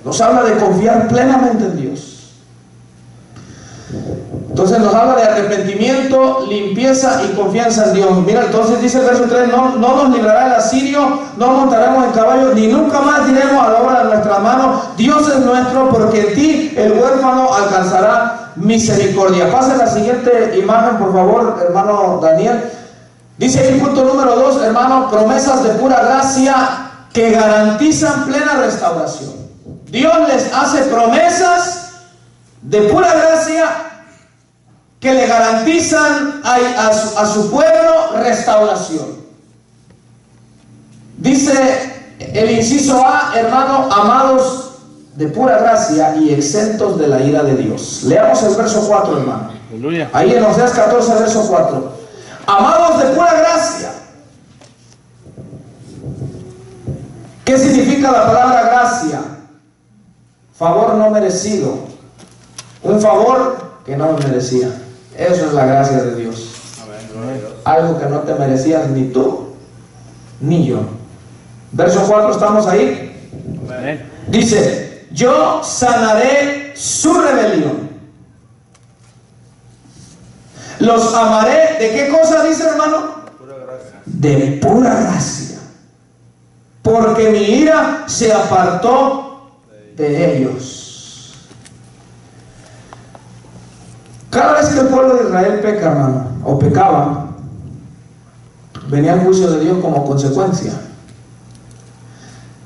Nos habla de confiar plenamente en Dios. Entonces nos habla de arrepentimiento, limpieza y confianza en Dios. Mira, entonces dice el verso 3: no nos librará el asirio, no montaremos en caballo, ni nunca más diremos a la obra de nuestras manos: Dios es nuestro, porque en ti el huérfano alcanzará misericordia. Pase la siguiente imagen, por favor, hermano Daniel. Dice el punto número 2, hermano: promesas de pura gracia que garantizan plena restauración. Dios les hace promesas de pura gracia que le garantizan a su pueblo restauración. Dice el inciso A, hermano: amados de pura gracia y exentos de la ira de Dios. Leamos el verso 4, hermano. Aleluya. Ahí en Oseas 14, verso 4. Amados de pura gracia. ¿Qué significa la palabra gracia? Favor no merecido. Un favor que no merecía. Eso es la gracia de Dios. Amén, gloria a Dios. Algo que no te merecías ni tú ni yo. Verso 4, ¿estamos ahí? Amén. Dice: yo sanaré su rebelión, los amaré. ¿De qué cosa dice, hermano? Pura gracia. De pura gracia, porque mi ira se apartó de ellos. Cada vez que el pueblo de Israel peca, hermano, o pecaba, venía el juicio de Dios como consecuencia.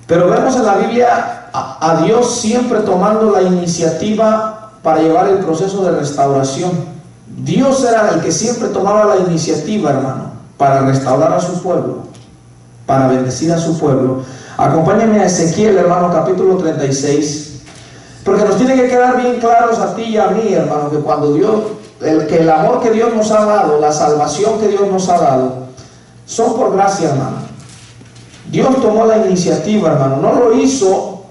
Pero vemos en la Biblia a Dios siempre tomando la iniciativa para llevar el proceso de restauración. Dios era el que siempre tomaba la iniciativa, hermano, para restaurar a su pueblo, para bendecir a su pueblo. Acompáñame a Ezequiel, hermano, capítulo 36. Porque nos tiene que quedar bien claros a ti y a mí, hermano, que cuando Dios, el amor que Dios nos ha dado, la salvación que Dios nos ha dado, son por gracia, hermano. Dios tomó la iniciativa, hermano. No lo hizo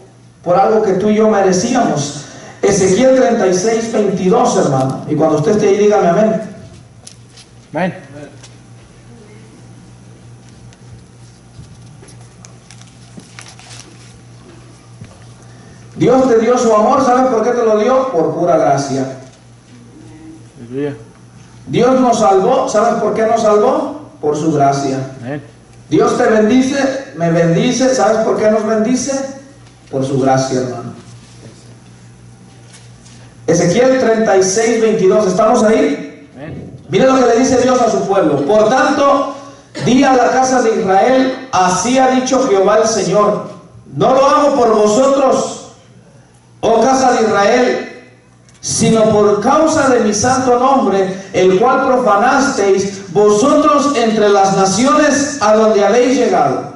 por algo que tú y yo merecíamos. Ezequiel 36, 22, hermano. Y cuando usted esté ahí, dígame amén. Amén. Dios te dio su amor, ¿sabes por qué te lo dio? Por pura gracia. Aleluya. Dios nos salvó, ¿sabes por qué nos salvó? Por su gracia. Amén. Dios te bendice, me bendice, ¿sabes por qué nos bendice? Por su gracia, hermano. Ezequiel 36, 22, ¿estamos ahí? Amén. Miren lo que le dice Dios a su pueblo. Por tanto, di a la casa de Israel, así ha dicho Jehová el Señor, no lo hago por vosotros, oh casa de Israel, sino por causa de mi santo nombre, el cual profanasteis vosotros entre las naciones a donde habéis llegado.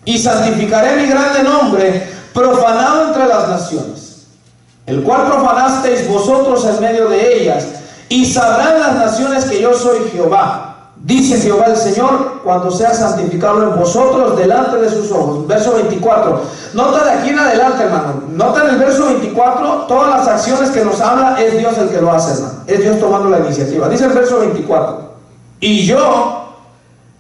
Y santificaré mi grande nombre, profanado entre las naciones, el cual profanasteis vosotros en medio de ellas. Y sabrán las naciones que yo soy Jehová, dice Jehová el Señor, cuando sea santificado en vosotros delante de sus ojos. Verso 24. Nota de aquí en adelante, hermano. Nota en el verso 24, todas las acciones que nos habla, es Dios el que lo hace, hermano. Es Dios tomando la iniciativa. Dice el verso 24. Y yo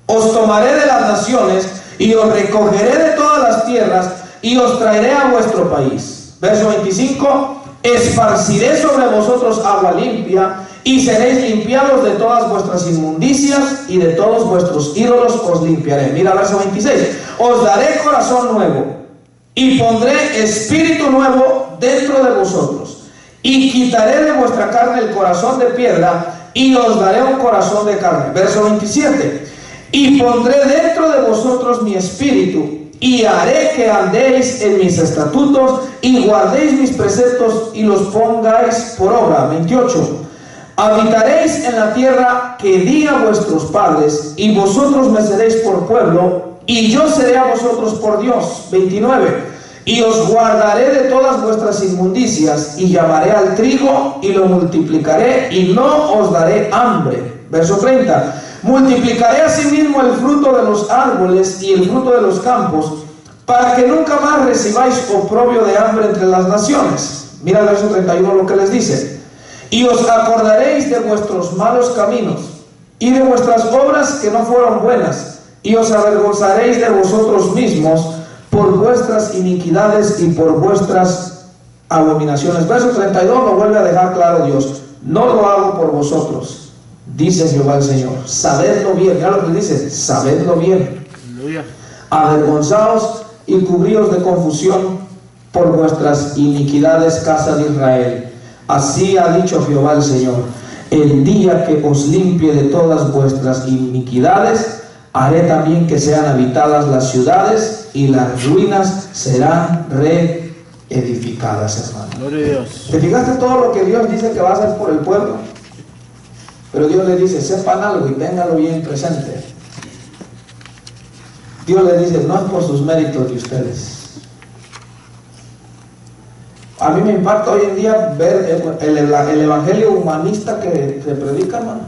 os tomaré de las naciones y os recogeré de todas las tierras y os traeré a vuestro país. Verso 25. Esparciré sobre vosotros agua limpia y seréis limpiados de todas vuestras inmundicias y de todos vuestros ídolos os limpiaré. Mira verso 26. Os daré corazón nuevo y pondré espíritu nuevo dentro de vosotros y quitaré de vuestra carne el corazón de piedra y os daré un corazón de carne. Verso 27. Y pondré dentro de vosotros mi espíritu y haré que andéis en mis estatutos y guardéis mis preceptos y los pongáis por obra. 28. Habitaréis en la tierra que di a vuestros padres y vosotros me seréis por pueblo y yo seré a vosotros por Dios. 29. Y os guardaré de todas vuestras inmundicias y llamaré al trigo y lo multiplicaré y no os daré hambre. Verso 30. Multiplicaré asimismo el fruto de los árboles y el fruto de los campos, para que nunca más recibáis oprobio de hambre entre las naciones. Mira el verso 31 lo que les dice. Y os acordaréis de vuestros malos caminos y de vuestras obras que no fueron buenas, y os avergonzaréis de vosotros mismos por vuestras iniquidades y por vuestras abominaciones. Verso 32 lo vuelve a dejar claro Dios. No lo hago por vosotros, dice Jehová el Señor. Sabedlo bien. Mira lo que dice. Sabedlo bien. Aleluya. Avergonzaos y cubríos de confusión por vuestras iniquidades, casa de Israel. Así ha dicho Jehová el Señor. El día que os limpie de todas vuestras iniquidades, haré también que sean habitadas las ciudades y las ruinas serán reedificadas, hermano. Gloria a Dios. ¿Te fijaste todo lo que Dios dice que va a hacer por el pueblo? Pero Dios le dice, sepan algo y ténganlo bien presente. Dios le dice, no es por sus méritos de ustedes. A mí me impacta hoy en día ver el evangelio humanista que se predica, hermano.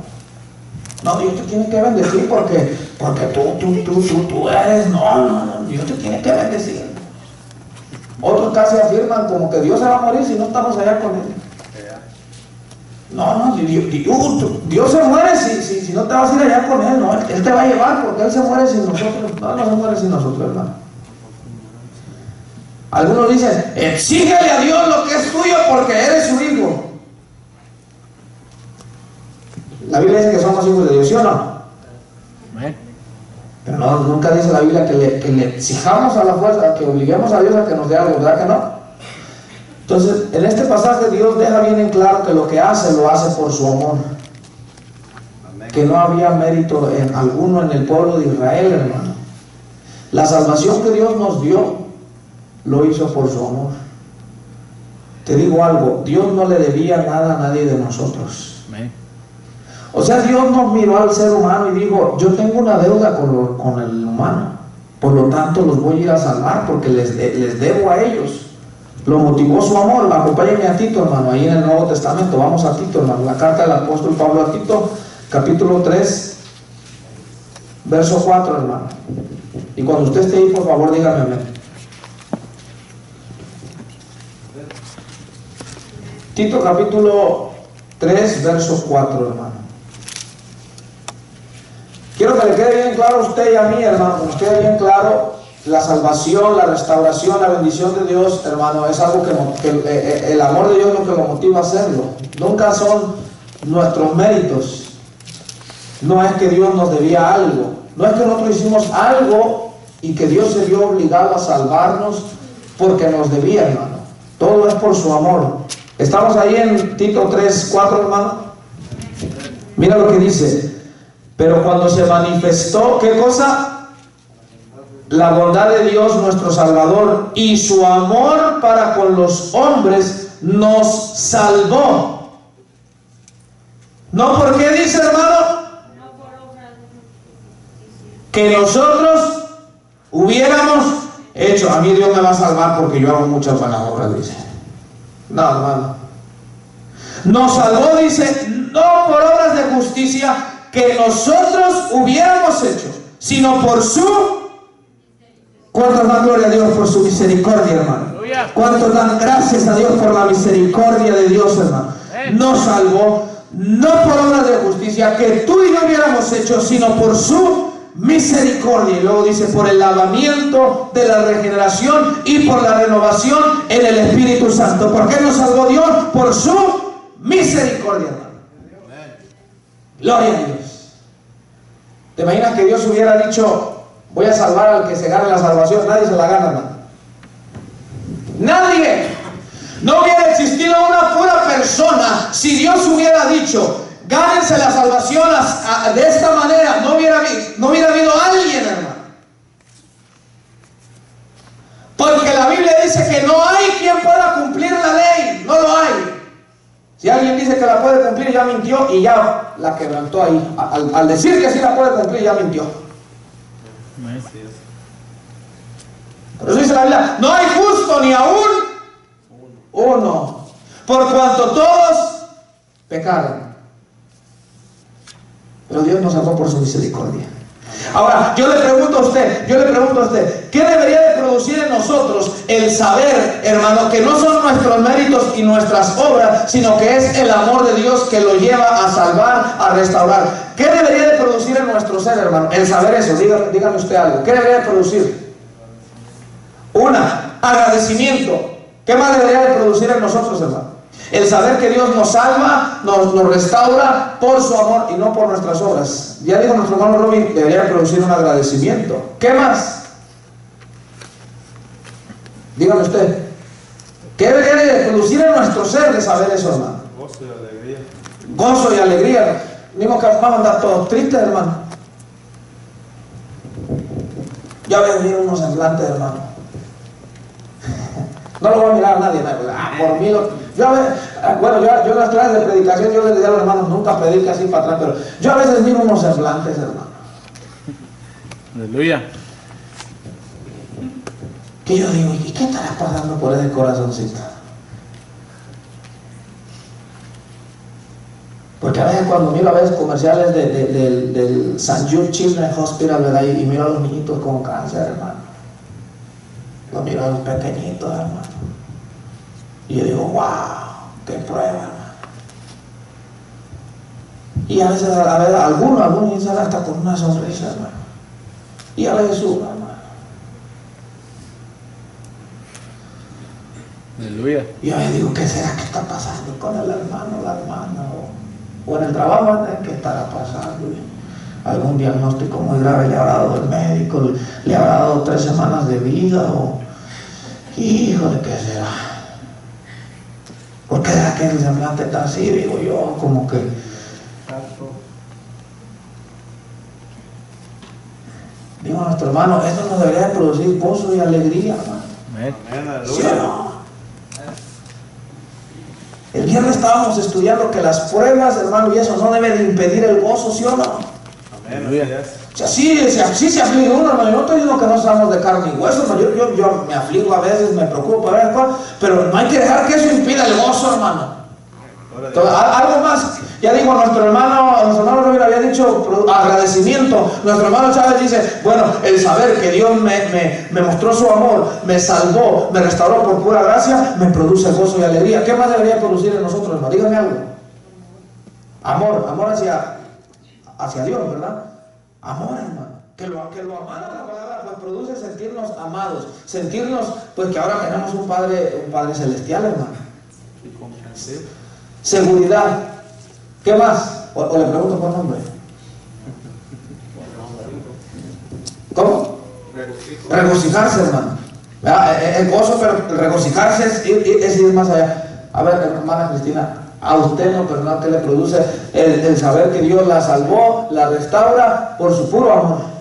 No, Dios te tiene que bendecir porque tú eres, no, Dios te tiene que bendecir. Otros casi afirman como que Dios se va a morir si no estamos allá con Él. No, Dios se muere si no te vas a ir allá con Él, no, Él te va a llevar porque Él se muere sin nosotros. No se muere sin nosotros, hermano. Algunos dicen, exígele a Dios lo que es tuyo porque eres su hijo. La Biblia dice que somos hijos de Dios, ¿sí o no? Amén. Pero no, nunca dice la Biblia que le exijamos a la fuerza, que obliguemos a Dios a que nos dé algo, ¿verdad que no? Entonces, en este pasaje Dios deja bien en claro que lo que hace, lo hace por su amor. Que no había mérito alguno en el pueblo de Israel, hermano. La salvación que Dios nos dio, lo hizo por su amor. Te digo algo, Dios no le debía nada a nadie de nosotros. Amén. O sea, Dios nos miró al ser humano y dijo, yo tengo una deuda con el humano, por lo tanto los voy a ir a salvar porque les debo a ellos. Lo motivó su amor. Acompáñenme a Tito, hermano, ahí en el Nuevo Testamento. Vamos a Tito, hermano, la carta del apóstol Pablo a Tito, capítulo 3, verso 4, hermano. Y cuando usted esté ahí, por favor, dígame amén. Tito capítulo 3, verso 4, hermano. Quiero que le quede bien claro a usted y a mí, hermano, que nos quede bien claro, la salvación, la restauración, la bendición de Dios, hermano, es algo que el amor de Dios es lo que lo motiva a hacerlo. Nunca son nuestros méritos. No es que Dios nos debía algo. No es que nosotros hicimos algo y que Dios se vio obligado a salvarnos porque nos debía, hermano. Todo es por su amor. Estamos ahí en Tito 3, 4, hermano. Mira lo que dice. Pero cuando se manifestó, ¿qué cosa? La bondad de Dios nuestro Salvador y su amor para con los hombres nos salvó. ¿No por qué dice, hermano? Que nosotros hubiéramos hecho. A mí Dios me va a salvar porque yo hago muchas buenas obras, dice. No, hermano. Nos salvó, dice, no por obras de justicia que nosotros hubiéramos hecho, sino por su... ¿Cuántos dan gloria a Dios por su misericordia, hermano? ¿Cuántos dan gracias a Dios por la misericordia de Dios, hermano? Nos salvó, no por obras de justicia que tú y yo hubiéramos hecho, sino por su misericordia. Y luego dice, por el lavamiento de la regeneración y por la renovación en el Espíritu Santo. ¿Por qué nos salvó Dios? Por su misericordia, hermano. Gloria a Dios. ¿Te imaginas que Dios hubiera dicho, voy a salvar al que se gane la salvación? Nadie se la gana, hermano. Nadie. No hubiera existido una pura persona si Dios hubiera dicho, gánense la salvación de esta manera. No hubiera habido alguien, hermano. Porque la Biblia dice que no hay quien pueda cumplir la ley. No lo hay. Si alguien dice que la puede cumplir, ya mintió y ya la quebrantó ahí. Al decir que sí la puede cumplir, ya mintió. Por eso dice la Biblia, no hay justo ni aún uno, por cuanto todos pecaron. Pero Dios nos salvó por su misericordia. Ahora, yo le pregunto a usted, ¿qué debería de producir en nosotros el saber, hermano, que no son nuestros méritos y nuestras obras, sino que es el amor de Dios que lo lleva a salvar, a restaurar? ¿Qué debería de producir en nuestro ser, hermano? El saber eso, dígame usted algo. ¿Qué debería de producir? Agradecimiento. ¿Qué más debería de producir en nosotros, hermano? El saber que Dios nos salva, nos restaura por su amor y no por nuestras obras. Ya dijo nuestro hermano Robin, debería producir un agradecimiento. ¿Qué más? Dígame usted. ¿Qué debería de producir en nuestro ser de saber eso, hermano? Gozo y alegría. Gozo y alegría. Mismo que vamos a andar todos tristes, hermano. Ya ves, mira unos semblantes, hermano. No lo voy a mirar a nadie, por mí yo en las clases de predicación yo les decía a los hermanos nunca pedir así para atrás, pero yo a veces miro unos semblantes, hermano. Aleluya. Que yo digo, ¿y qué estará pasando por ese corazoncito? Porque a veces cuando miro comerciales del St. Jude Children's Hospital, ¿verdad? Y miro a los niñitos con cáncer, hermano. Lo miro a los pequeñitos, hermano. Y yo digo, wow, qué prueba, hermano. Y a veces algunos salen hasta con una sonrisa, hermano. Y a veces uno, hermano. Aleluya. Y a veces digo, ¿qué será que está pasando con el hermano, la hermana? O en el trabajo, ¿qué estará pasando? Algún diagnóstico muy grave le habrá dado el médico, le habrá dado 3 semanas de vida, o híjole, ¿qué será? ¿Por qué será que el semblante está así? Digo yo, como que digo a nuestro hermano, esto nos debería producir gozo y alegría, hermano. Amén, ¿Sí o no? El viernes estábamos estudiando que las pruebas, hermano, y eso no debe de impedir el gozo, ¿sí o no? Amén. Sí se aflige uno, hermano. Yo no estoy diciendo que no seamos de carne y hueso, hermano. Yo me afligo a veces, me preocupo a veces, pero no hay que dejar que eso impida el gozo, hermano. Entonces, algo más, ya digo, nuestro hermano Robin había dicho, eso? Agradecimiento. Nuestro hermano Chávez dice, bueno, el saber que Dios me mostró su amor, me salvó, me restauró por pura gracia, me produce gozo y alegría. ¿Qué más debería producir en nosotros, hermano? Dígame algo. Amor hacia Dios, ¿verdad? Amor, hermano. Que lo amara la palabra, pues produce sentirnos amados, sentirnos, pues que ahora tenemos un Padre celestial, hermano. Seguridad. ¿Qué más? O le pregunto por nombre. ¿Cómo? Regocijarse, hermano. El gozo, pero el regocijarse es ir más allá. A ver, hermana Cristina, a usted no, perdón, ¿qué le produce el saber que Dios la salvó, la restaura por su puro amor?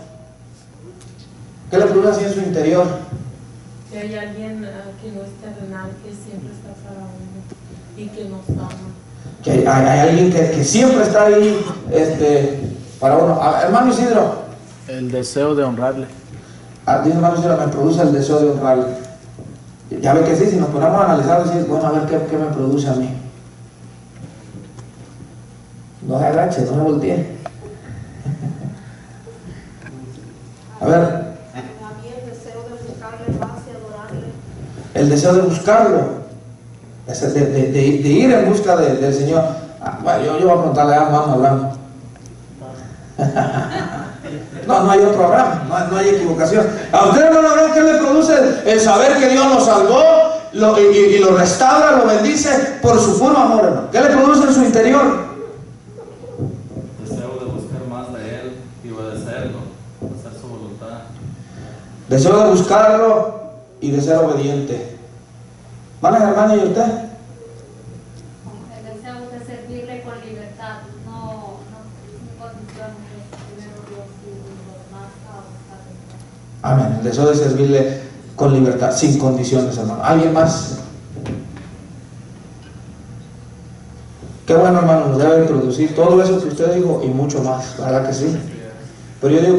¿Qué le produce así en su interior? Que hay alguien que no es terrenal, que siempre está para uno y que nos ama. Que hay alguien que siempre está ahí para uno. Hermano Isidro. El deseo de honrarle. Dice hermano Isidro, me produce el deseo de honrarle. Ya ve que sí, si nos ponemos a analizar, decir, bueno, a ver qué me produce a mí. No se agache, no se voltee. A ver. El deseo de buscarlo, de ir en busca del Señor. Bueno, yo voy a preguntarle a Abraham. No hay otro Abraham, no hay equivocación. A usted, hermano Abraham, ¿qué le produce el saber que Dios lo salvó y lo restaura, lo bendice por su puro amor, hermano? ¿Qué le produce en su interior? Deseo de buscar más de Él y obedecerlo, hacer su voluntad. Deseo de buscarlo y de ser obediente. ¿Van hermano y usted? El deseo de servirle con libertad, no sin condiciones, primero Dios y los demás a buscar. Amén. El deseo de servirle con libertad, sin condiciones, hermano. ¿Alguien más? Qué bueno, hermano, nos debe producir todo eso que usted dijo y mucho más, ¿verdad que sí? Pero yo le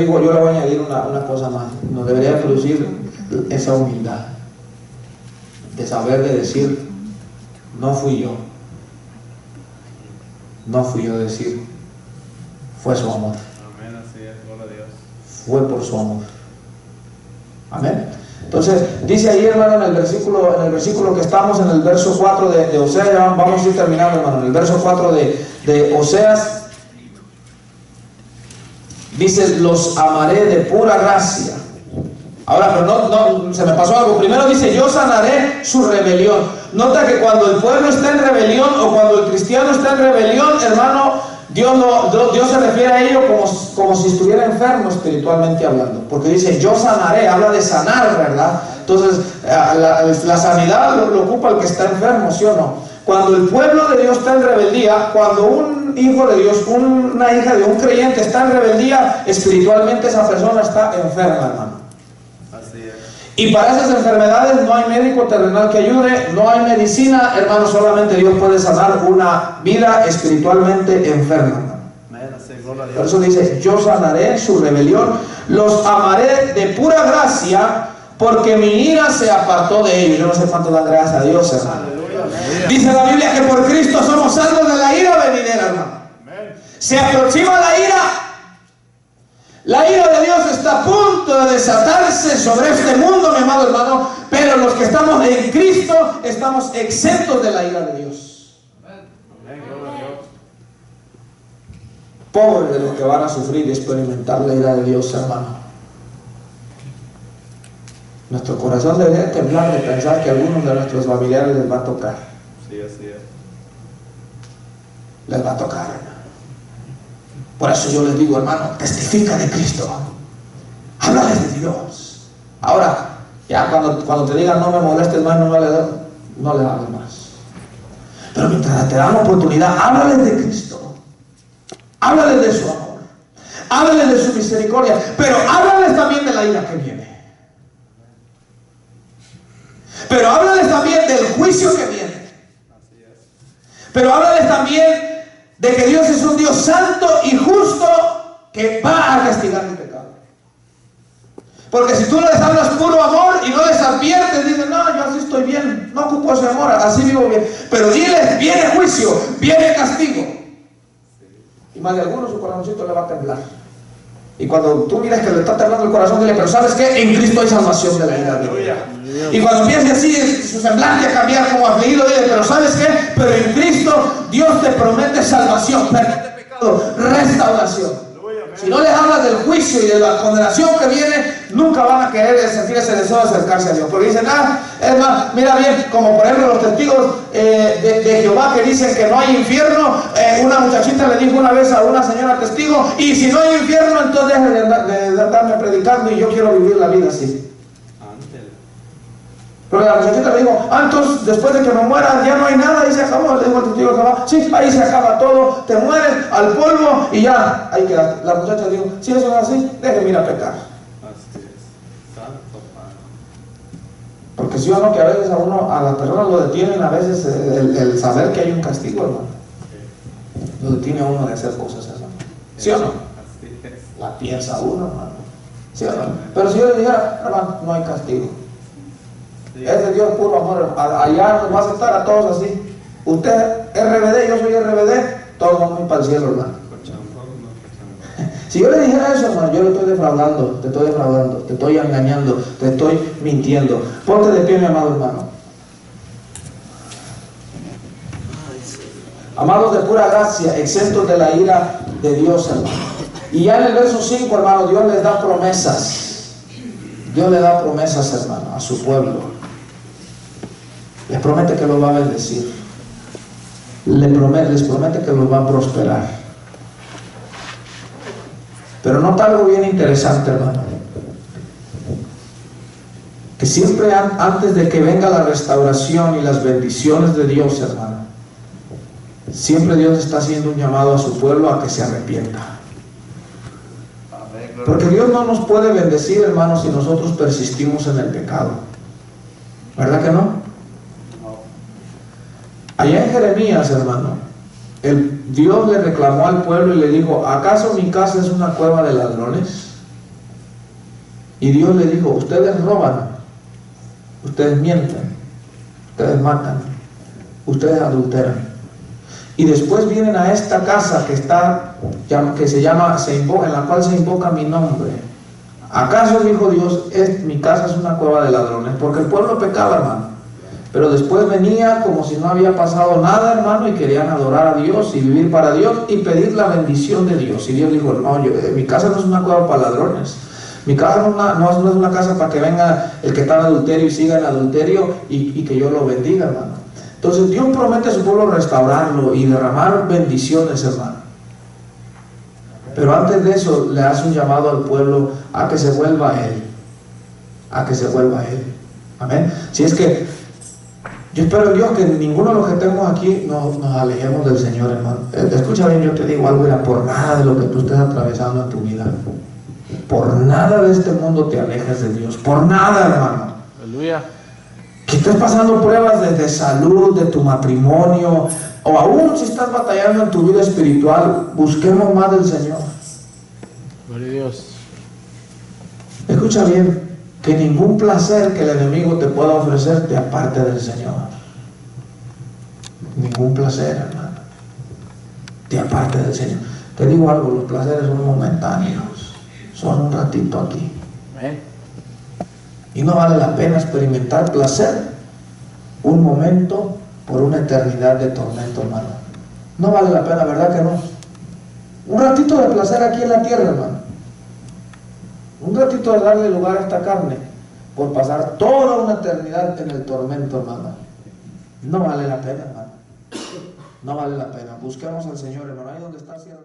voy a añadir una cosa más. Nos debería producir esa humildad de saber, de decir, no fui yo, decir, fue su amor. Amén, así es, gloria a Dios. Fue por su amor. Amén. Entonces, dice ahí, hermano, en el versículo que estamos, en el verso 4 de Oseas, ya vamos a ir terminando, hermano, en el verso 4 de Oseas, dice, los amaré de pura gracia. Ahora, pero no, se me pasó algo. Primero dice, yo sanaré su rebelión. Nota que cuando el pueblo está en rebelión o cuando el cristiano está en rebelión, hermano, Dios se refiere a ello como si estuviera enfermo espiritualmente hablando. Porque dice, yo sanaré, habla de sanar, ¿verdad? Entonces, la sanidad lo ocupa el que está enfermo, ¿sí o no? Cuando el pueblo de Dios está en rebeldía, cuando un hijo de Dios, una hija de un creyente está en rebeldía, espiritualmente esa persona está enferma, hermano. Y para esas enfermedades no hay médico terrenal que ayude, no hay medicina, hermano, solamente Dios puede sanar una vida espiritualmente enferma. Por eso dice, yo sanaré su rebelión, los amaré de pura gracia, porque mi ira se apartó de ellos. Yo no sé cuánto dan gracias a Dios, hermano. Dice la Biblia que por Cristo somos salvos de la ira venidera, hermano. Se aproxima la ira. La ira de Dios está a punto de desatarse sobre este mundo, mi amado hermano, pero los que estamos en Cristo estamos exentos de la ira de Dios. Pobres de los que van a sufrir y experimentar la ira de Dios, hermano. Nuestro corazón debería temblar de pensar que a algunos de nuestros familiares les va a tocar. Sí, así es. Les va a tocar, hermano. Por eso yo les digo, hermano, testifica de Cristo. Háblales de Dios. Ahora, ya cuando te digan no me molestes más, no le hables más. Pero mientras te dan oportunidad, háblales de Cristo. Háblales de su amor. Háblales de su misericordia. Pero háblales también de la ira que viene. Pero háblales también del juicio que viene. Pero háblales también de que Dios es un Dios santo y justo que va a castigar el pecado. Porque si tú les hablas puro amor y no les adviertes, dicen, no, yo así estoy bien, no ocupo ese amor, así vivo bien. Pero diles, viene juicio, viene castigo. Y más de alguno su corazoncito le va a temblar. Y cuando tú miras que le está temblando el corazón, dile, pero ¿sabes qué? En Cristo hay salvación de la vida. Y cuando empiece así su semblante a cambiar como afligido, dile, pero ¿sabes qué? Pero en Cristo Dios te promete salvación, perdón de pecado, restauración. Si no les hablas del juicio y de la condenación que viene, nunca van a querer sentir ese deseo de acercarse a Dios. Porque dicen, es más, mira bien, como por ejemplo los testigos de Jehová que dicen que no hay infierno. Una muchachita le dijo una vez a una señora testigo, y si no hay infierno, entonces dejen de andarme predicando y yo quiero vivir la vida así. Pero la muchachita le dijo, entonces después de que me muera ya no hay nada, ahí se acabó. Le dijo el testigo de Jehová, sí, ahí se acaba todo, te mueres al polvo y ya, ahí quedaste. La muchacha dijo, si eso es así, déjeme ir a pecar. Así es. Santo Padre. Porque si o no, que a veces a las personas lo detienen a veces el saber que hay un castigo, hermano. Lo detiene a uno de hacer cosas, hermano. ¿Sí o no? Así es. La piensa uno, hermano. ¿Sí o no? Pero si yo le dijera, hermano, no hay castigo. Es de Dios puro amor. Allá nos va a aceptar a todos así. Usted es RBD, yo soy RBD, todos vamos a ir para el cielo, hermano. Si yo le dijera eso, hermano, yo le estoy defraudando, te estoy engañando, te estoy mintiendo. Ponte de pie, mi amado hermano. Amados de pura gracia, exentos de la ira de Dios, hermano. Y ya en el verso 5, hermano, Dios les da promesas. Dios le da promesas, hermano, a su pueblo. Les promete que los va a bendecir. Les promete que los va a prosperar. Pero nota algo bien interesante, hermano. Que siempre antes de que venga la restauración y las bendiciones de Dios, hermano, siempre Dios está haciendo un llamado a su pueblo a que se arrepienta. Porque Dios no nos puede bendecir, hermano, si nosotros persistimos en el pecado. ¿Verdad que no? Allá en Jeremías, hermano, Dios le reclamó al pueblo y le dijo, ¿acaso mi casa es una cueva de ladrones? Y Dios le dijo, ustedes roban, ustedes mienten, ustedes matan, ustedes adulteran. Y después vienen a esta casa en la cual se invoca mi nombre. ¿Acaso, dijo Dios, mi casa es una cueva de ladrones? Porque el pueblo pecaba, hermano. Pero después venía como si no había pasado nada, hermano, y querían adorar a Dios y vivir para Dios y pedir la bendición de Dios. Y Dios dijo, no, mi casa no es una cueva para ladrones. Mi casa no es una casa para que venga el que está en adulterio y siga en adulterio y que yo lo bendiga, hermano. Entonces Dios promete a su pueblo restaurarlo y derramar bendiciones, hermano. Pero antes de eso le hace un llamado al pueblo a que se vuelva a Él. A que se vuelva a Él. Amén. Si es que yo espero en Dios que ninguno de los que tenemos aquí nos alejemos del Señor, hermano. Escucha bien, yo te digo algo, mira, por nada de lo que tú estés atravesando en tu vida, por nada de este mundo te alejes de Dios, por nada, hermano. Aleluya. Que estés pasando pruebas de salud, de tu matrimonio, o aún si estás batallando en tu vida espiritual, busquemos más del Señor. Gloria a Dios. Escucha bien, que ningún placer que el enemigo te pueda ofrecer te aparte del Señor. Ningún placer, hermano, te aparte del Señor. Te digo algo, los placeres son momentáneos, son un ratito aquí. Amén. Y no vale la pena experimentar placer un momento por una eternidad de tormento, hermano. No vale la pena, ¿verdad que no? Un ratito de placer aquí en la tierra, hermano. Un ratito de darle lugar a esta carne por pasar toda una eternidad en el tormento, hermano. No vale la pena, hermano. No vale la pena. Busquemos al Señor, hermano. Ahí donde está, cierra.